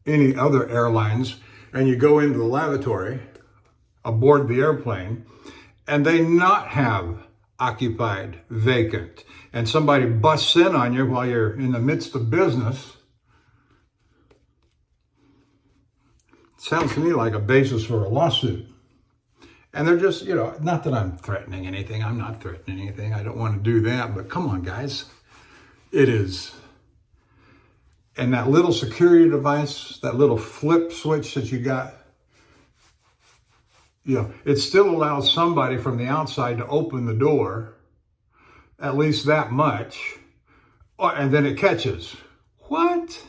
any other airlines, and you go into the lavatory aboard the airplane, and they not have occupied, vacant, and somebody busts in on you while you're in the midst of business. Sounds to me like a basis for a lawsuit. And they're just, not that I'm threatening anything. I'm not threatening anything. I don't want to do that. But come on, guys. It is. And that little security device, that little flip switch that you got, it still allows somebody from the outside to open the door, at least that much, and then it catches. What?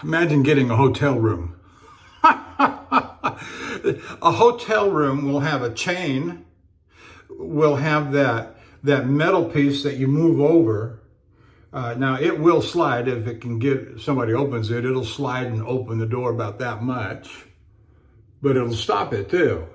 Imagine getting a hotel room. A hotel room will have a chain, will have that metal piece that you move over. Now it will slide if it can get, somebody opens it, it'll slide and open the door about that much, but it'll stop it too.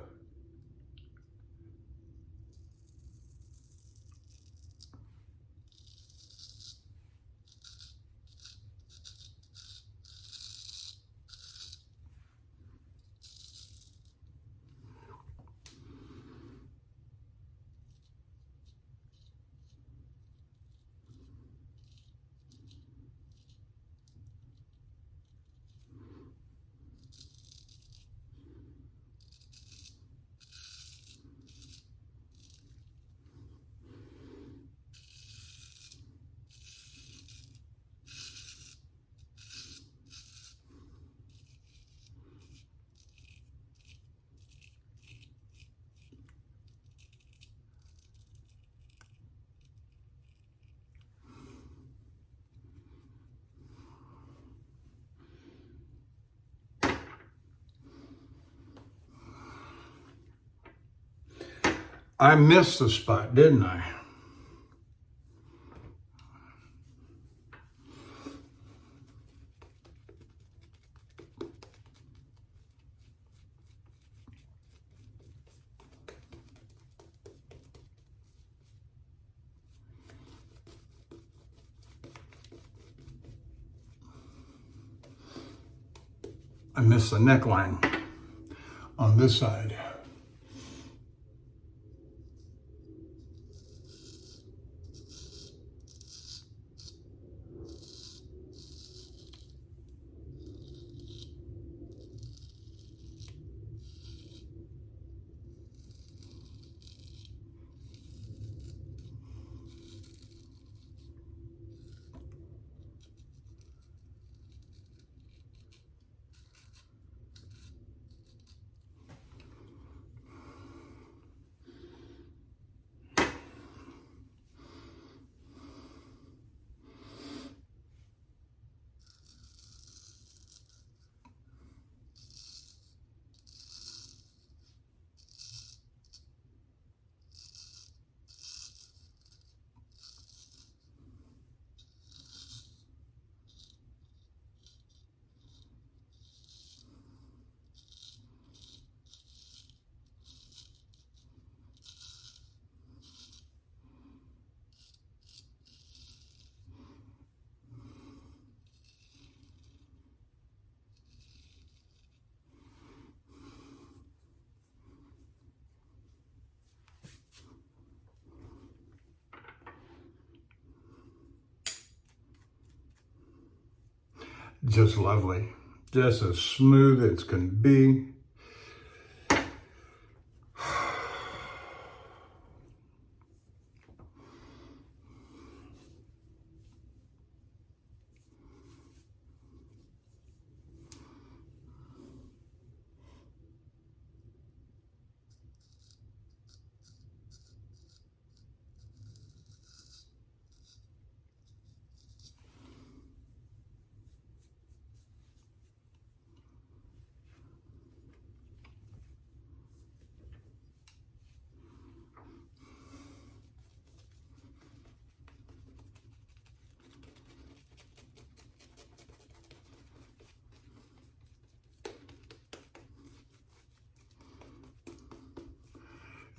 I missed the spot, didn't I? I missed the neckline on this side. Just lovely. Just as smooth as can be.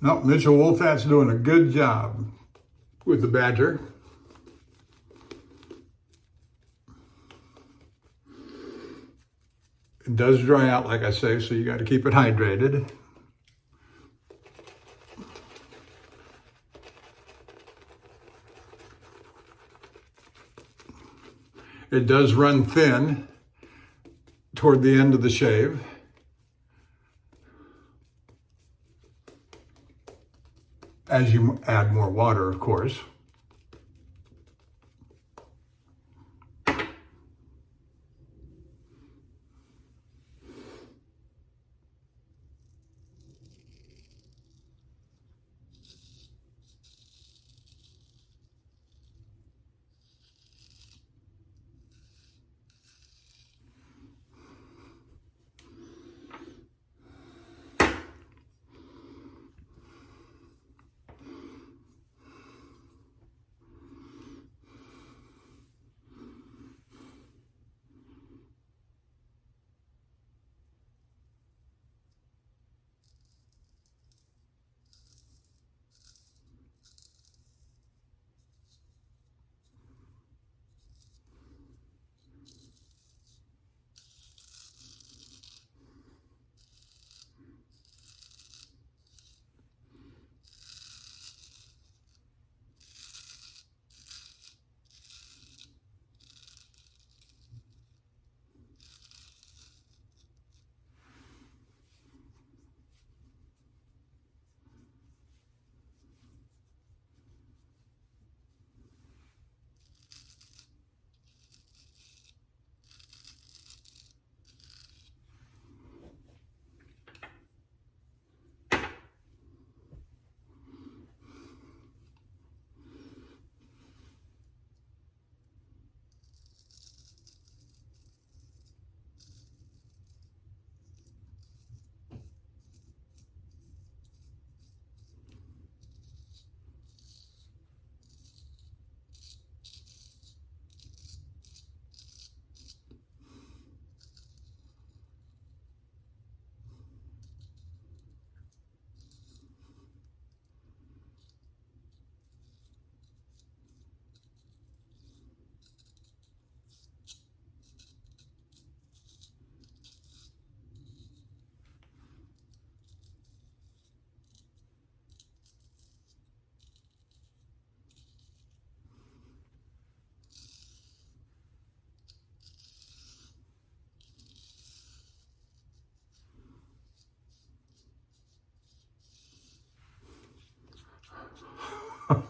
No, Mitchell Wolfat's doing a good job with the Badger. It does dry out, like I say, so you got to keep it hydrated. It does run thin toward the end of the shave. As you add more water, of course.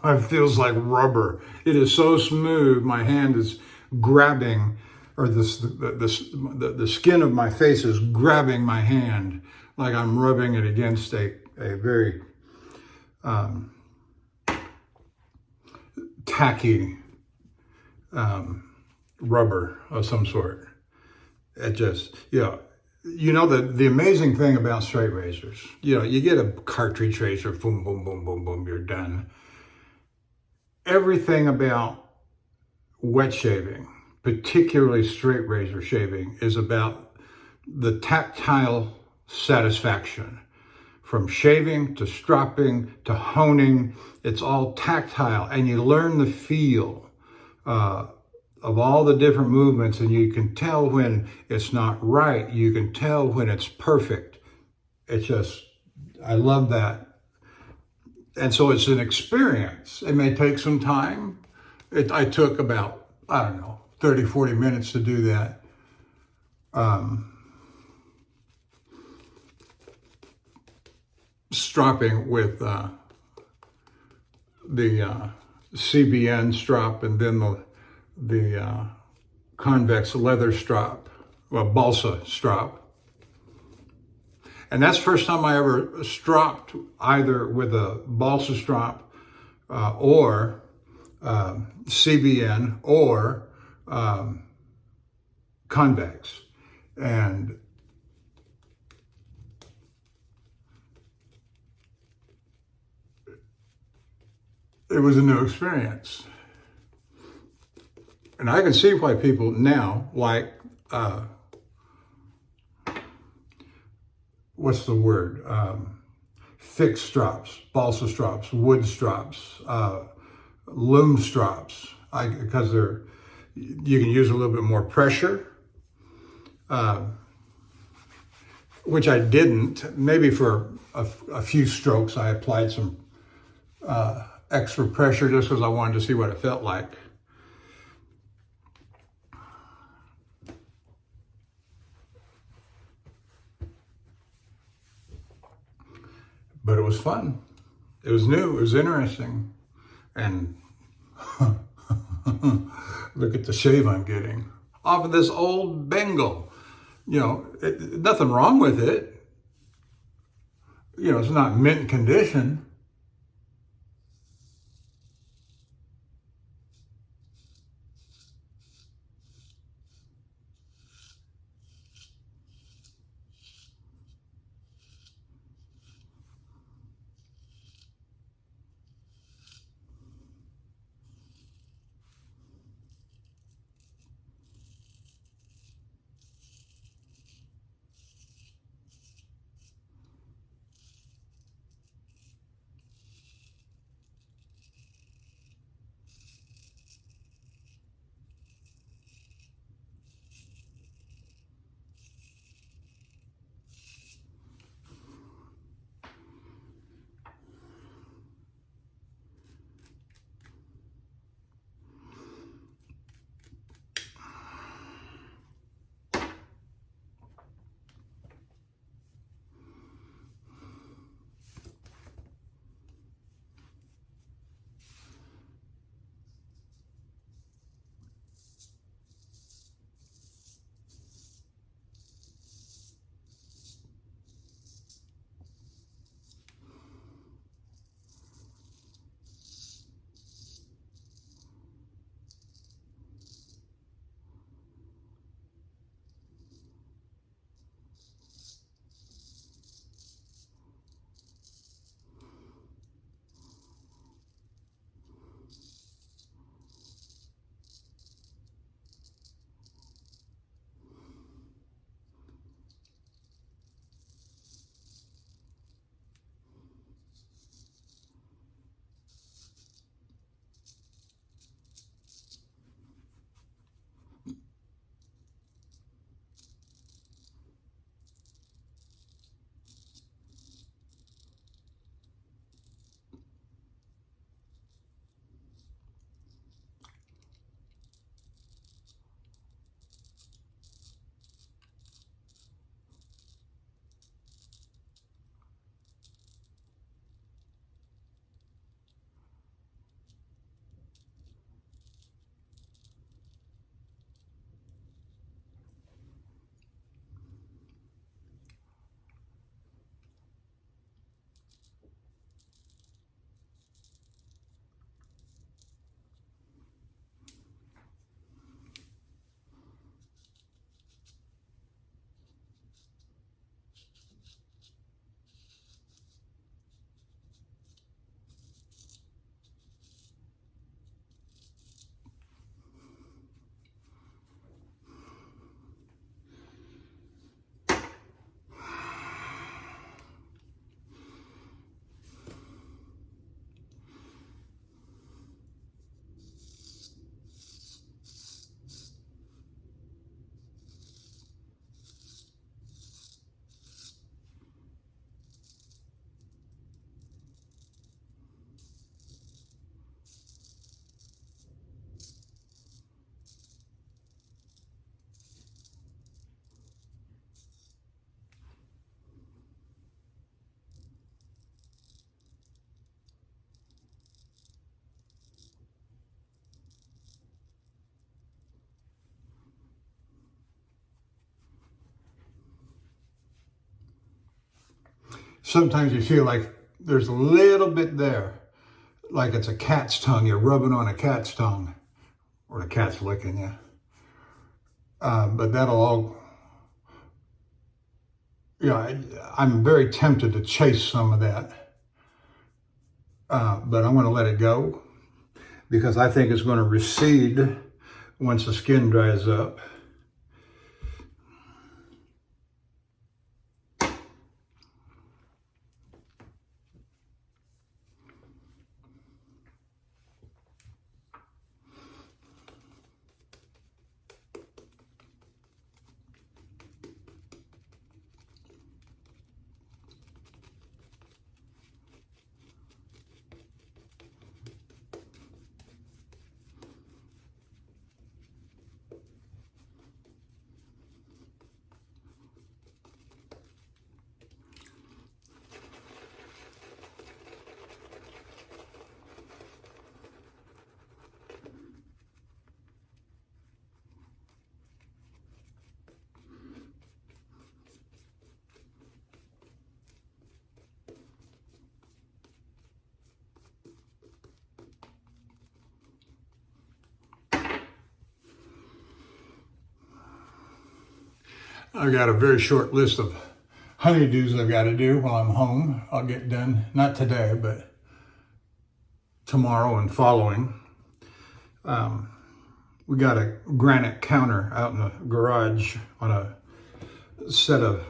It feels like rubber. It is so smooth. My hand is grabbing, or the skin of my face is grabbing my hand like I'm rubbing it against a very tacky rubber of some sort. It just, you know, the amazing thing about straight razors, you get a cartridge razor, boom, boom, boom, boom, boom, you're done. Everything about wet shaving, particularly straight razor shaving, is about the tactile satisfaction. From shaving to stropping to honing, it's all tactile, and you learn the feel of all the different movements, and you can tell when it's not right. You can tell when it's perfect. It's just, I love that. And so it's an experience. It may take some time. I took about, 30, 40 minutes to do that. Stropping with the CBN strop, and then the convex leather strop, balsa strop. And that's the first time I ever stropped either with a balsa strop or CBN or convex. And it was a new experience. And I can see why people now like, what's the word? thick strops, balsa strops, wood strops, loom strops, because you can use a little bit more pressure, which I didn't. Maybe for a few strokes I applied some extra pressure just because I wanted to see what it felt like. But it was fun. It was new, it was interesting. And look at the shave I'm getting off of this old Bengal. You know, nothing wrong with it. You know, it's not mint condition. Sometimes you feel like there's a little bit there, like it's a cat's tongue. You're rubbing on a cat's tongue, or the cat's licking you. But that'll all, you know, I'm very tempted to chase some of that. But I'm going to let it go because I think it's going to recede once the skin dries up. I've got a very short list of honeydews I've got to do while I'm home. I'll get done, not today, but tomorrow and following. We got a granite counter out in the garage on a set of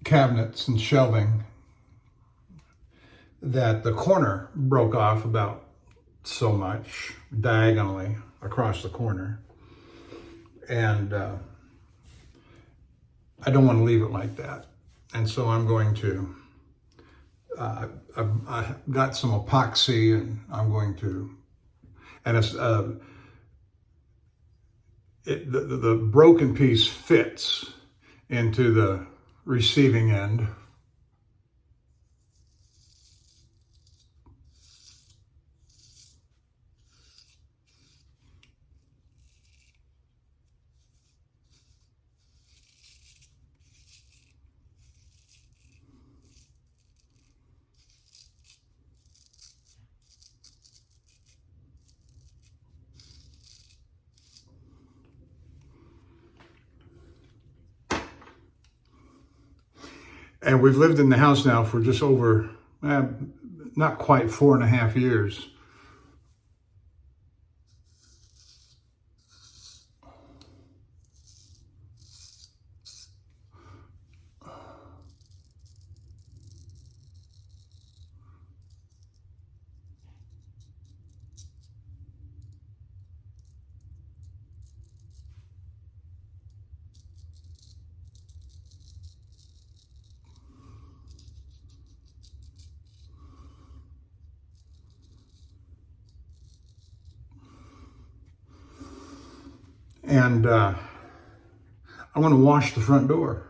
cabinets and shelving that the corner broke off about so much diagonally across the corner. And I don't want to leave it like that. And so I'm going to, I got some epoxy and I'm going to, and it's, the broken piece fits into the receiving end. And we've lived in the house now for just over, not quite 4.5 years. And I want to wash the front door.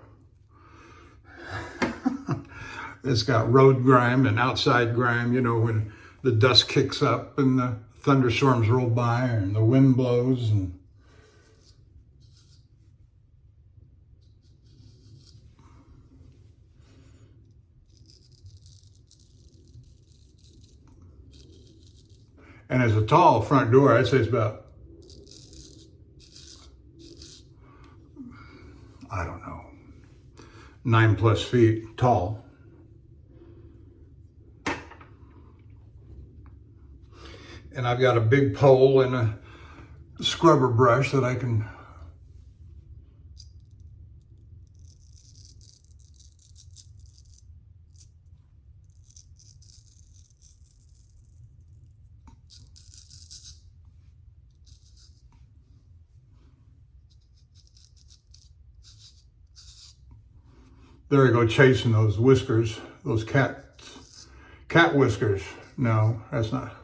It's got road grime and outside grime, you know, when the dust kicks up and the thunderstorms roll by and the wind blows. And it's a tall front door. I'd say it's about, I don't know, 9+ feet tall. And I've got a big pole and a scrubber brush that I can there I go chasing those whiskers, those cat whiskers. No, that's not.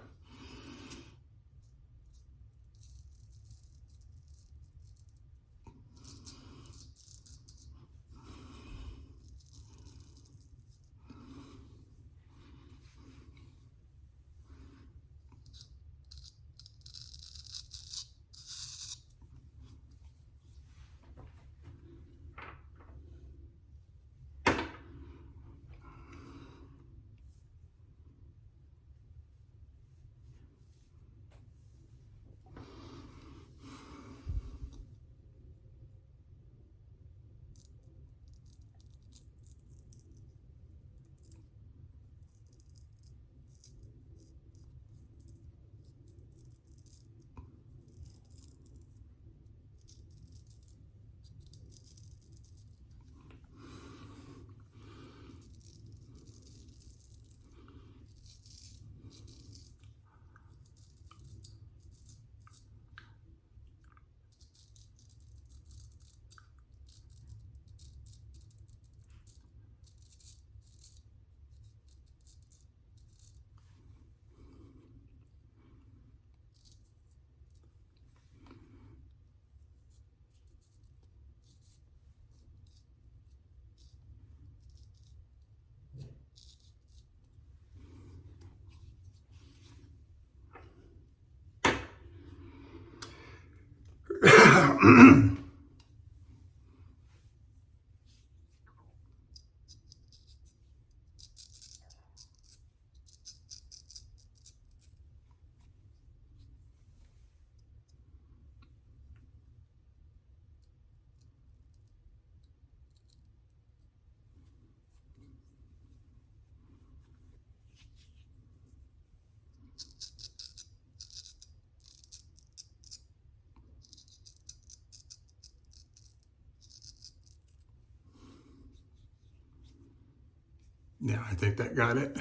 Yeah, I think that got it.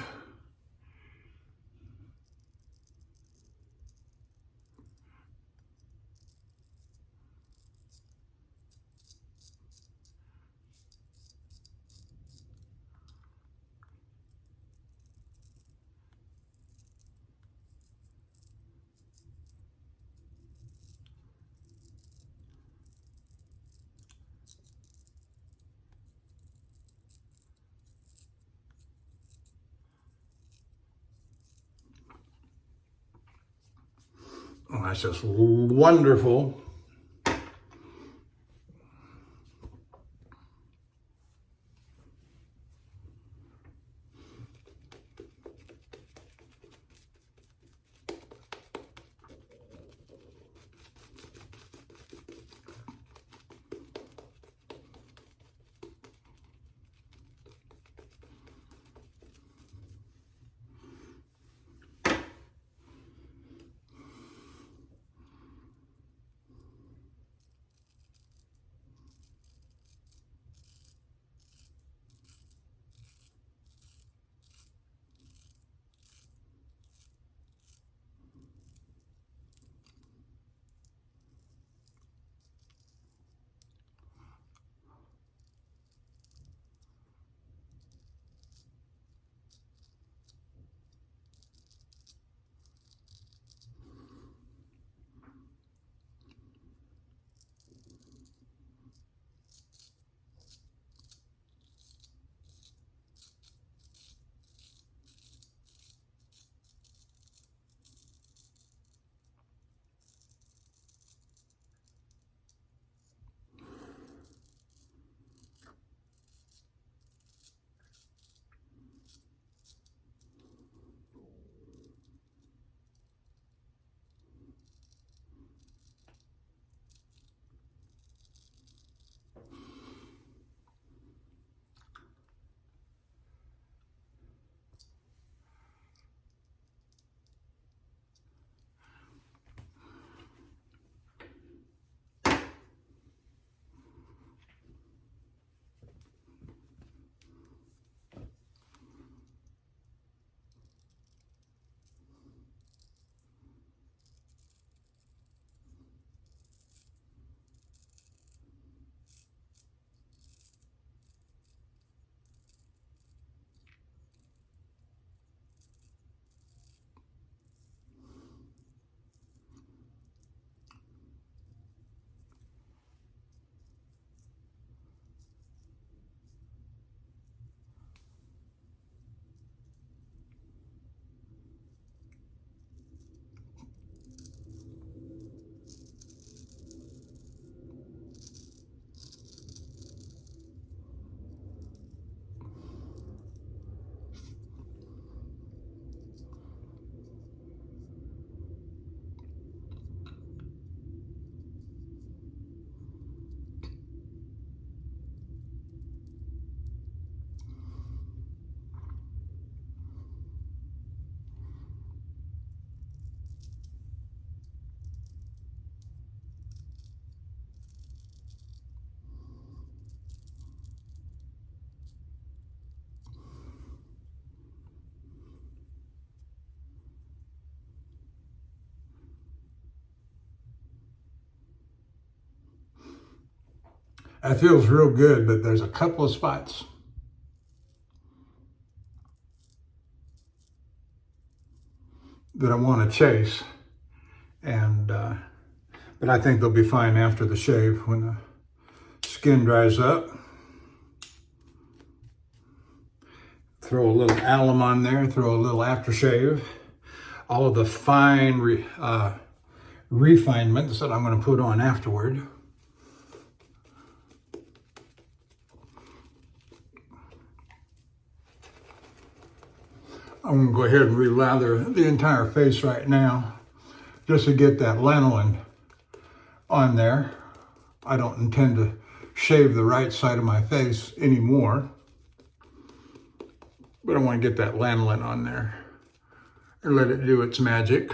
Oh, that's just wonderful. That feels real good, but there's a couple of spots that I want to chase, and but I think they'll be fine after the shave when the skin dries up. Throw a little alum on there, throw a little aftershave. All of the fine refinements that I'm going to put on afterward. I'm going to go ahead and re-lather the entire face right now just to get that lanolin on there. I don't intend to shave the right side of my face anymore, but I want to get that lanolin on there and let it do its magic.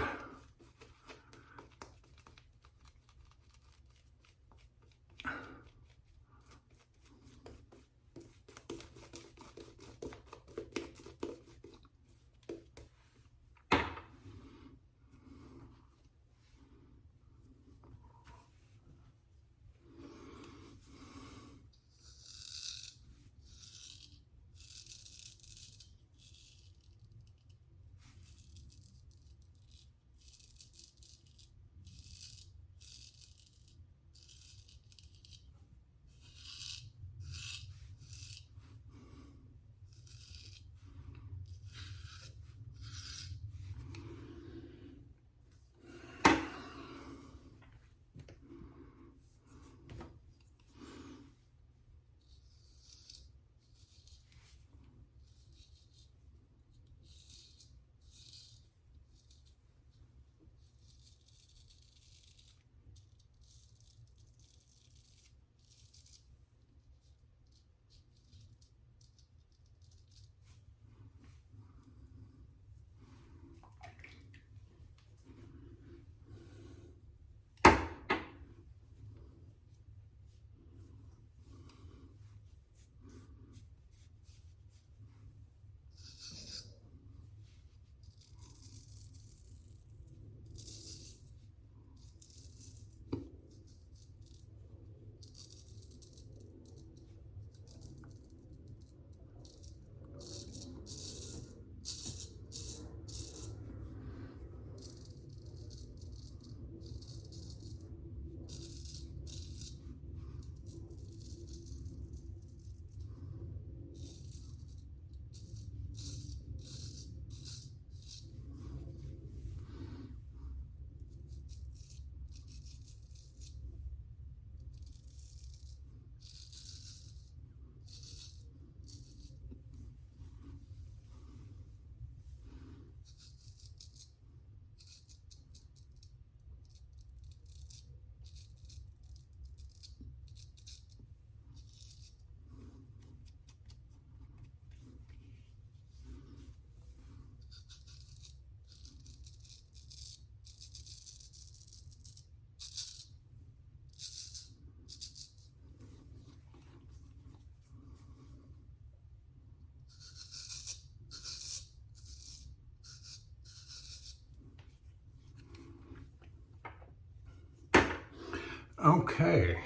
Okay.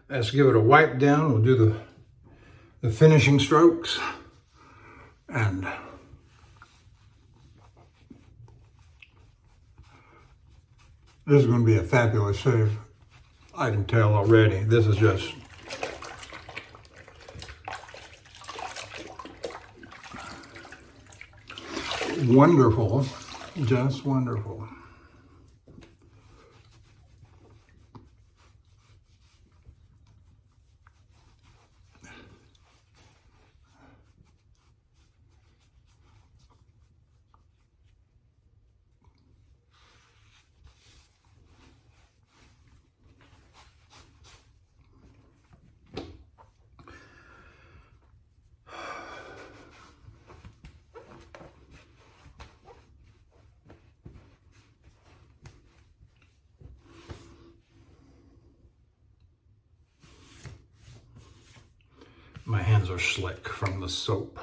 Let's give it a wipe down. We'll do the finishing strokes. And this is going to be a fabulous shave. I can tell already. This is just wonderful. Just wonderful. My hands are slick from the soap.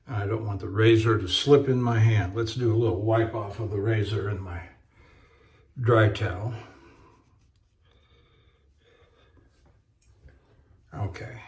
I don't want the razor to slip in my hand. Let's do a little wipe off of the razor in my dry towel. Okay.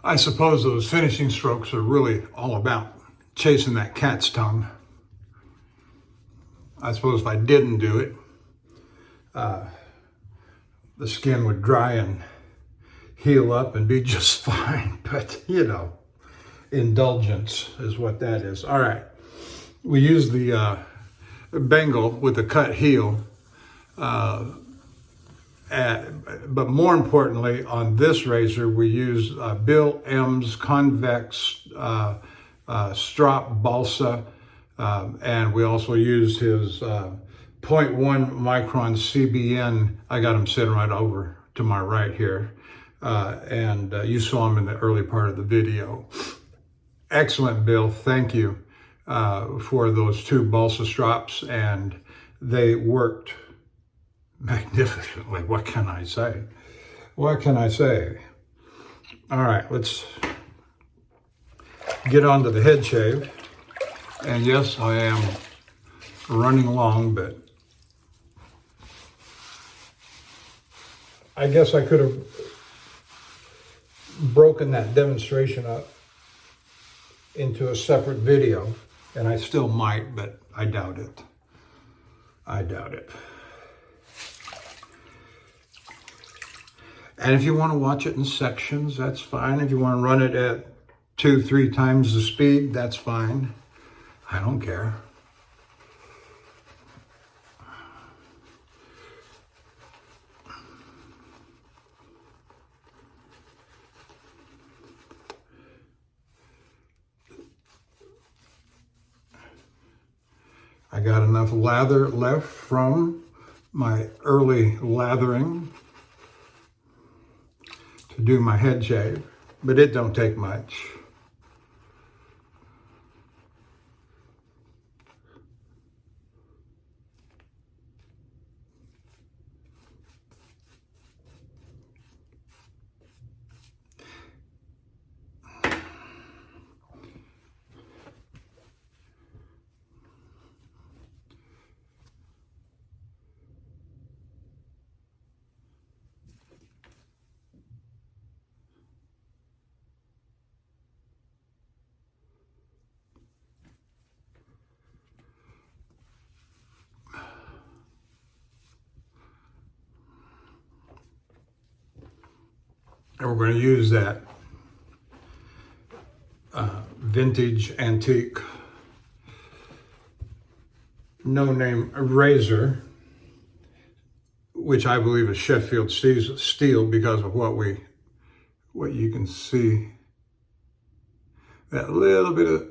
I suppose those finishing strokes are really all about chasing that cat's tongue. I suppose if I didn't do it, the skin would dry and heal up and be just fine. But, you know, indulgence is what that is. All right. We use the Bengal with the cut heel. But more importantly, on this razor, we use Bill M's convex strop balsa, and we also use his 0.1 micron CBN. I got him sitting right over to my right here, and you saw him in the early part of the video. Excellent, Bill. Thank you for those two balsa strops, and they worked magnificently. What can I say? What can I say? All right, let's get on to the head shave. And yes, I am running long, but I guess I could have broken that demonstration up into a separate video, and I still might, but I doubt it. I doubt it. And if you want to watch it in sections, that's fine. If you want to run it at 2-3 times the speed, that's fine. I don't care. I got enough lather left from my early lathering to do my head shave, but it don't take much. And we're going to use that vintage antique no-name razor, which I believe is Sheffield steel because of what you can see. That little bit of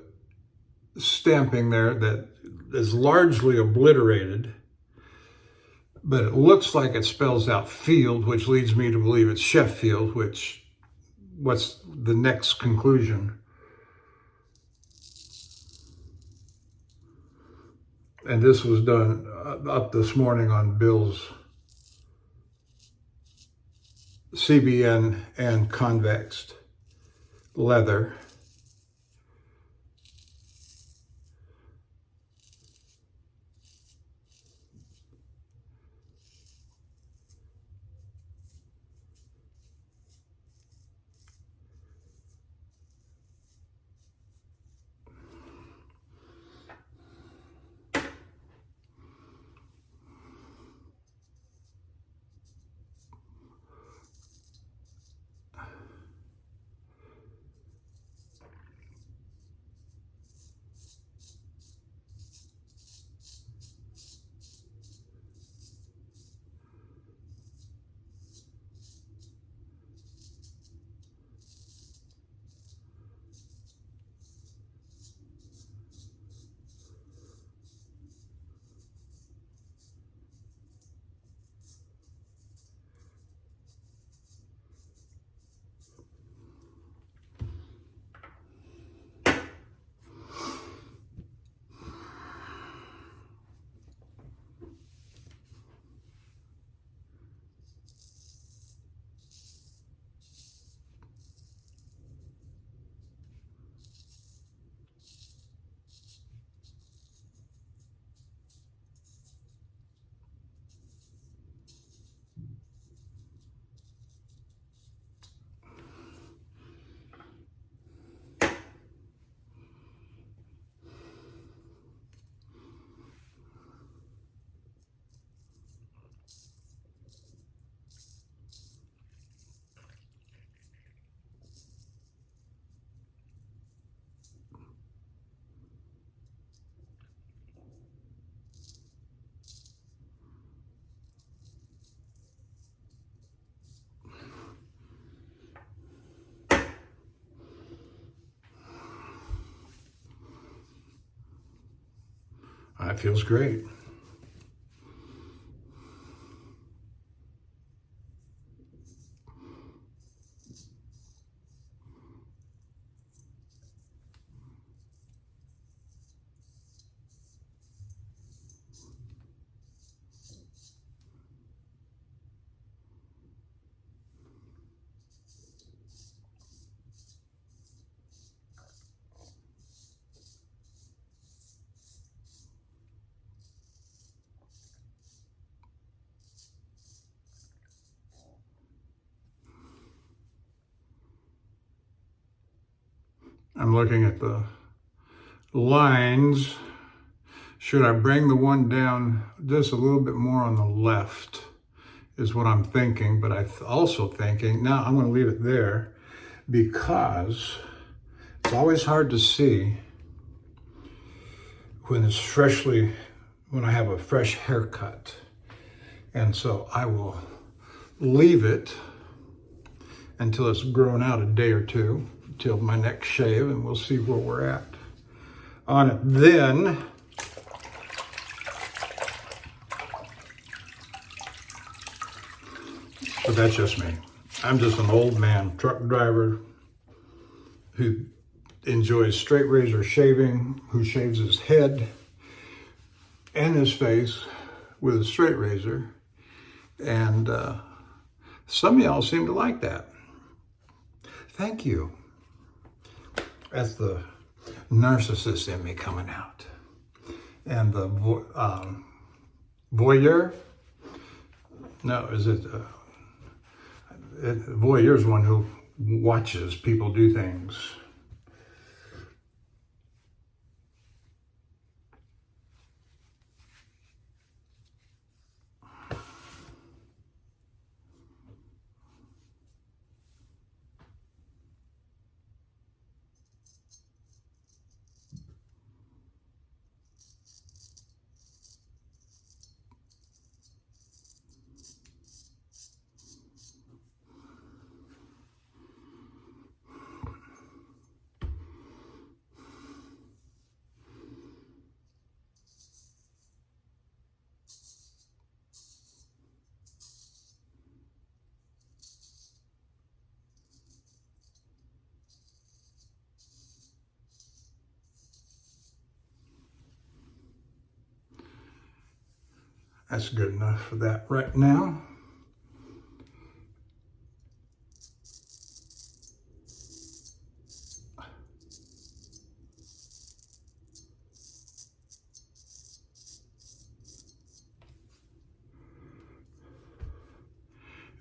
stamping there that is largely obliterated, but it looks like it spells out field, which leads me to believe it's Sheffield, what's the next conclusion? And this was done up this morning on Bill's CBN and convexed leather. That feels great. I'm looking at the lines. Should I bring the one down just a little bit more on the left is what I'm thinking, but I'm also thinking, now I'm going to leave it there because it's always hard to see when I have a fresh haircut. And so I will leave it until it's grown out a day or two, till my next shave, and we'll see where we're at on it then. But that's just me. I'm just an old man truck driver who enjoys straight razor shaving, who shaves his head and his face with a straight razor. And some of y'all seem to like that. Thank you. That's the narcissist in me coming out. And the voyeur? No, is it... voyeur is one who watches people do things. That's good enough for that right now.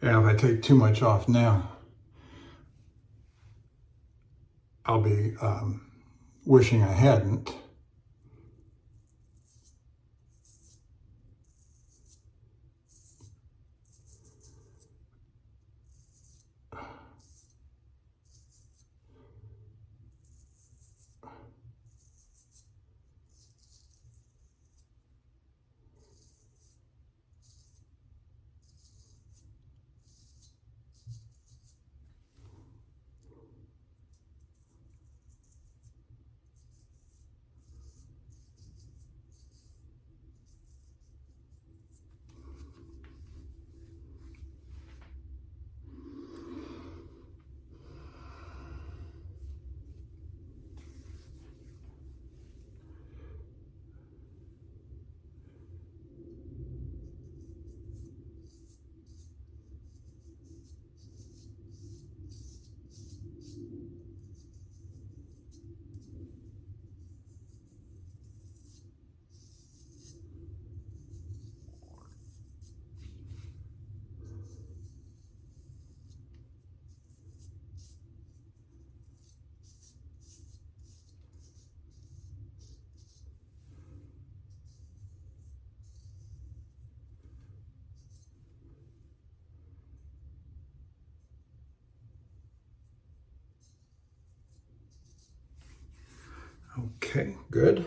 Yeah, if I take too much off now, I'll be wishing I hadn't. Okay, good.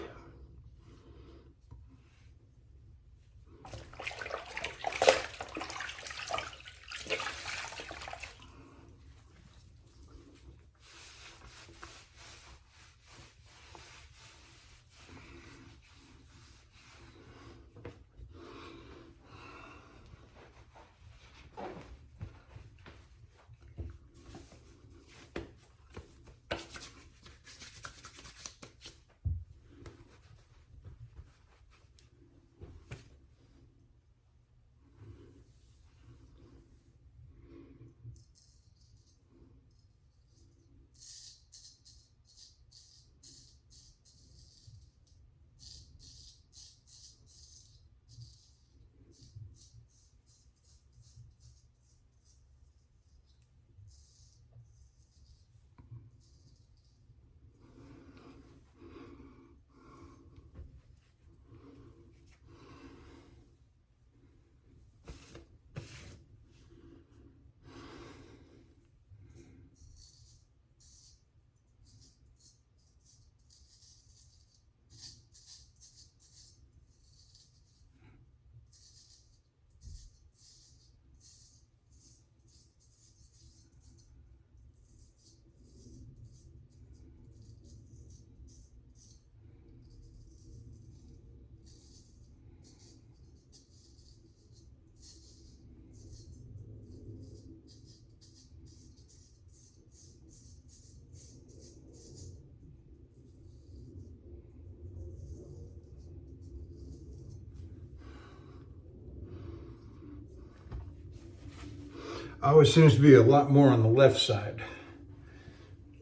Always seems to be a lot more on the left side,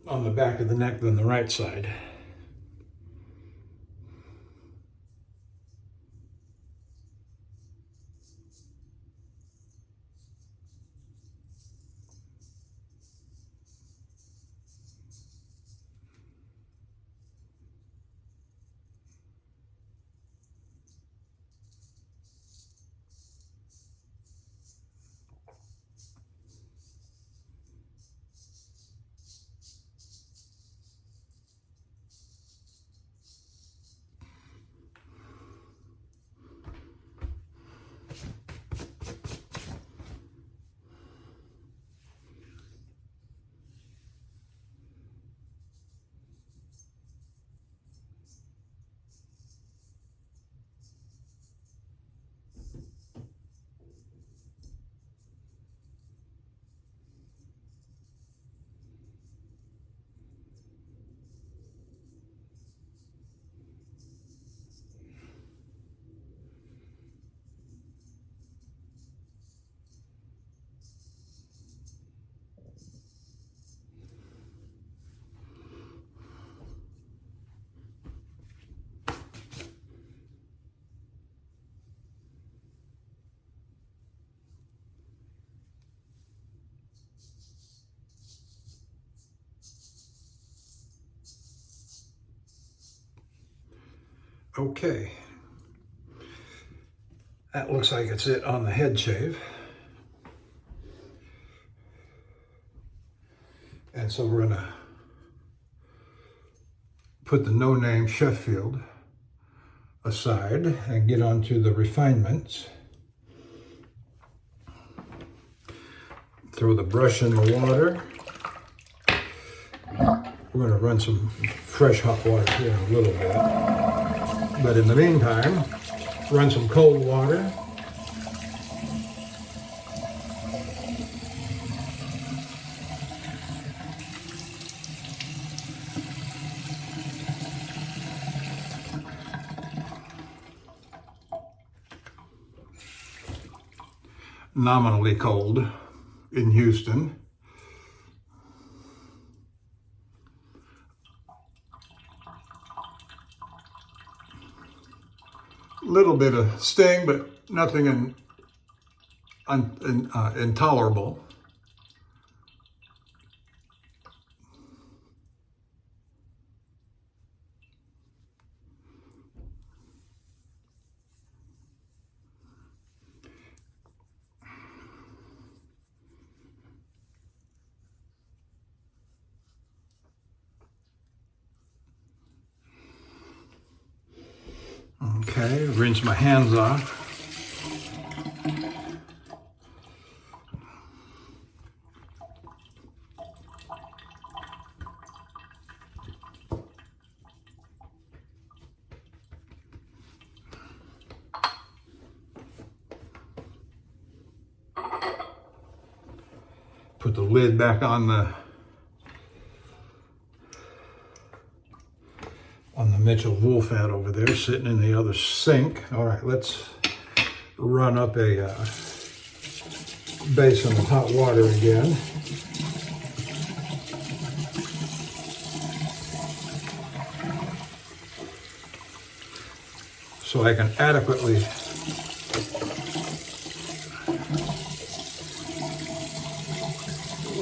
on the back of the neck than the right side. Okay, that looks like it's it on the head shave. And so we're gonna put the no-name Sheffield aside and get on to the refinements. Throw the brush in the water. We're gonna run some fresh hot water here in a little bit. But in the meantime, run some cold water. Nominally cold in Houston. Little bit of sting, but nothing intolerable. Okay, rinse my hands off. Put the lid back on the Mitchell wool fat over there, sitting in the other sink. All right, let's run up a basin of hot water again. So I can adequately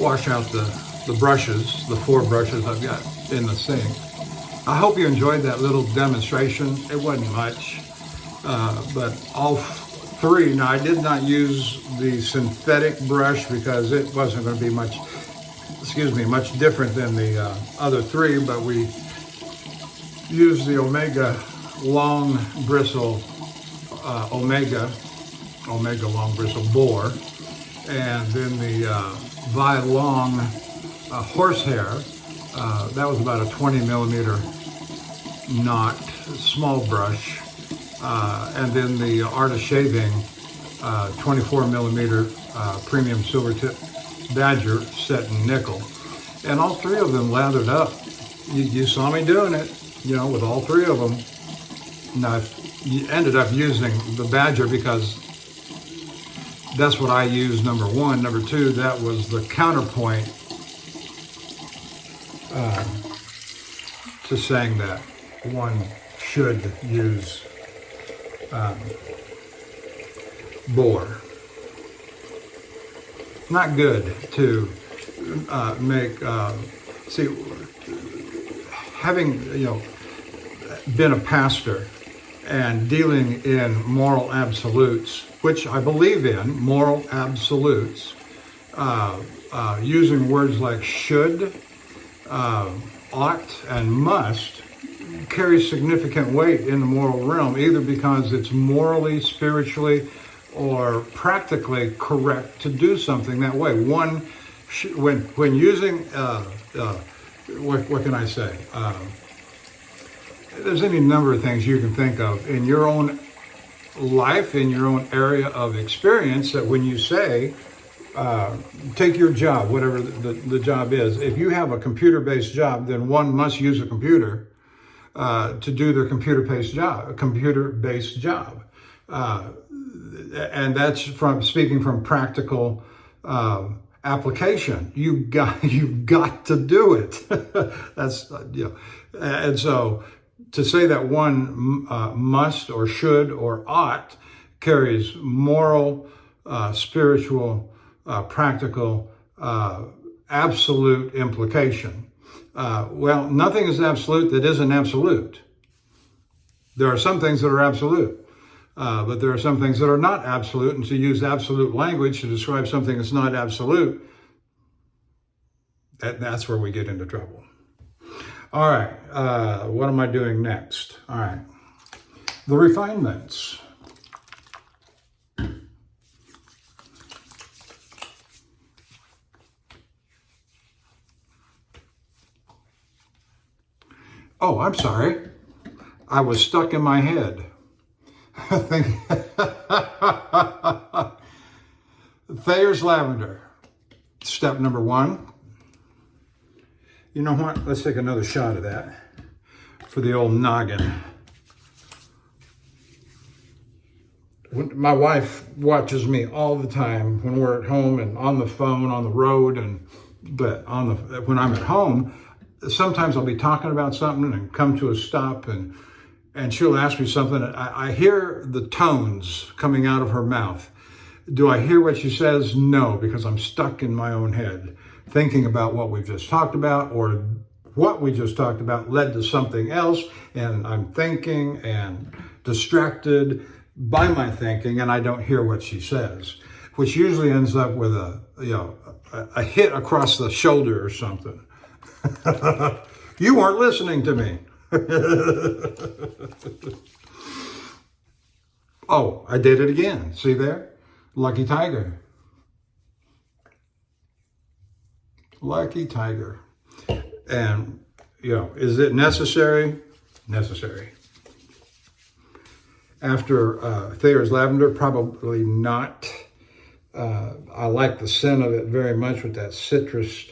wash out the brushes, the 4 brushes I've got in the sink. I hope you enjoyed that little demonstration. It wasn't much, but all 3. Now, I did not use the synthetic brush because it wasn't going to be much different than the other 3, but we used the Omega long bristle, Omega long bristle Boar, and then the Vie-Long horsehair. That was about a 20 millimeter knot, small brush, and then the Art of Shaving 24 millimeter Premium Silvertip Badger set in nickel. And all 3 of them lathered up. You saw me doing it, with all 3 of them. Now, you ended up using the Badger because That's what I used, number one. Number two, that was the counterpoint to saying that one should use Boar. Not good to see, having been a pastor and dealing in moral absolutes, which I believe in, moral absolutes, using words like should, ought, and must carries significant weight in the moral realm, either because it's morally, spiritually, or practically correct to do something that way. One, when using, what can I say? There's any number of things you can think of in your own life, in your own area of experience, that when you say, take your job, whatever the job is. If you have a computer-based job, then one must use a computer to do their computer-based job. And that's speaking from practical application. You've got to do it. That's and so to say that one must or should or ought carries moral, spiritual, practical, absolute implication. Well, nothing is absolute that isn't absolute. There are some things that are absolute, but there are some things that are not absolute, and to use absolute language to describe something that's not absolute, that's where we get into trouble. All right, what am I doing next? All right, the refinements. Oh, I'm sorry. I was stuck in my head. Thayer's lavender. Step number one. You know what? Let's take another shot of that for the old noggin. My wife watches me all the time when we're at home and on the phone, on the road, but when I'm at home, sometimes I'll be talking about something and come to a stop, and she'll ask me something. I hear the tones coming out of her mouth. Do I hear what she says? No, because I'm stuck in my own head, thinking about what we've just talked about, or what we just talked about led to something else, and I'm thinking and distracted by my thinking, and I don't hear what she says, which usually ends up with a hit across the shoulder or something. You weren't listening to me. Oh, I did it again. See there? Lucky tiger. Lucky tiger. And, is it necessary? Necessary. After Thayer's lavender, probably not. I like the scent of it very much with that citrus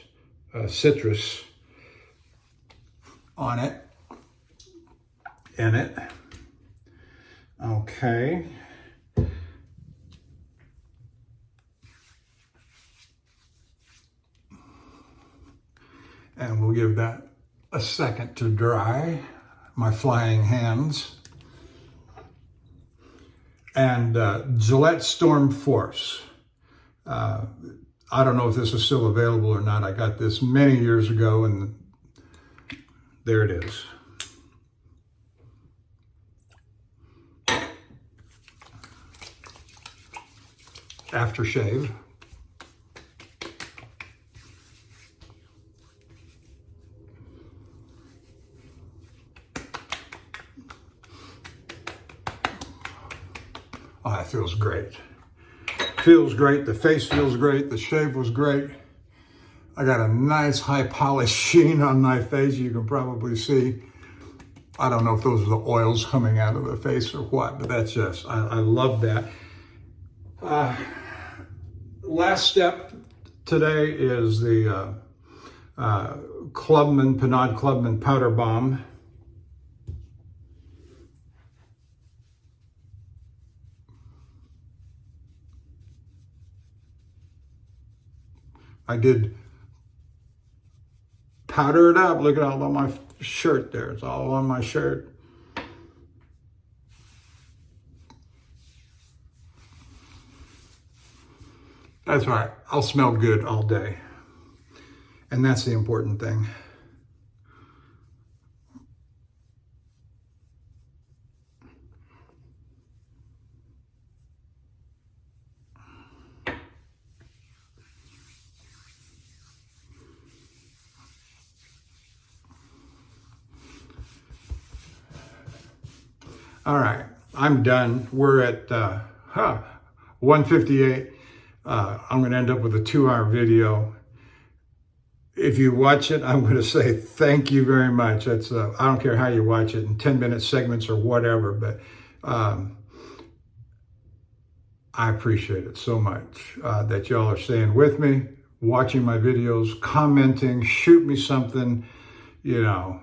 on it, in it. Okay. And we'll give that a second to dry, my flying hands. And Gillette Storm Force. I don't know if this is still available or not. I got this many years ago, and there it is. Aftershave. Oh, that feels great. Feels great. The face feels great. The shave was great. I got a nice high polish sheen on my face. You can probably see. I don't know if those are the oils coming out of the face or what, but that's just, I love that. Last step today is the Pinard Clubman Powder Bomb. I did powder it up. Look at all on my shirt there. It's all on my shirt. That's right. I'll smell good all day. And that's the important thing. All right, I'm done. We're at 1:58. I'm going to end up with a 2-hour video. If you watch it, I'm going to say thank you very much. That's I don't care how you watch it, in 10-minute segments or whatever, but I appreciate it so much that y'all are staying with me, watching my videos, commenting, shoot me something. You know,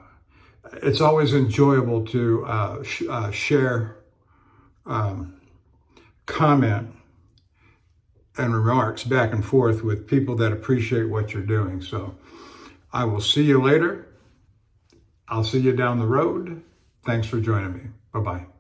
it's always enjoyable to share, comment, and remarks back and forth with people that appreciate what you're doing. So I will see you later. I'll see you down the road. Thanks for joining me. Bye-bye.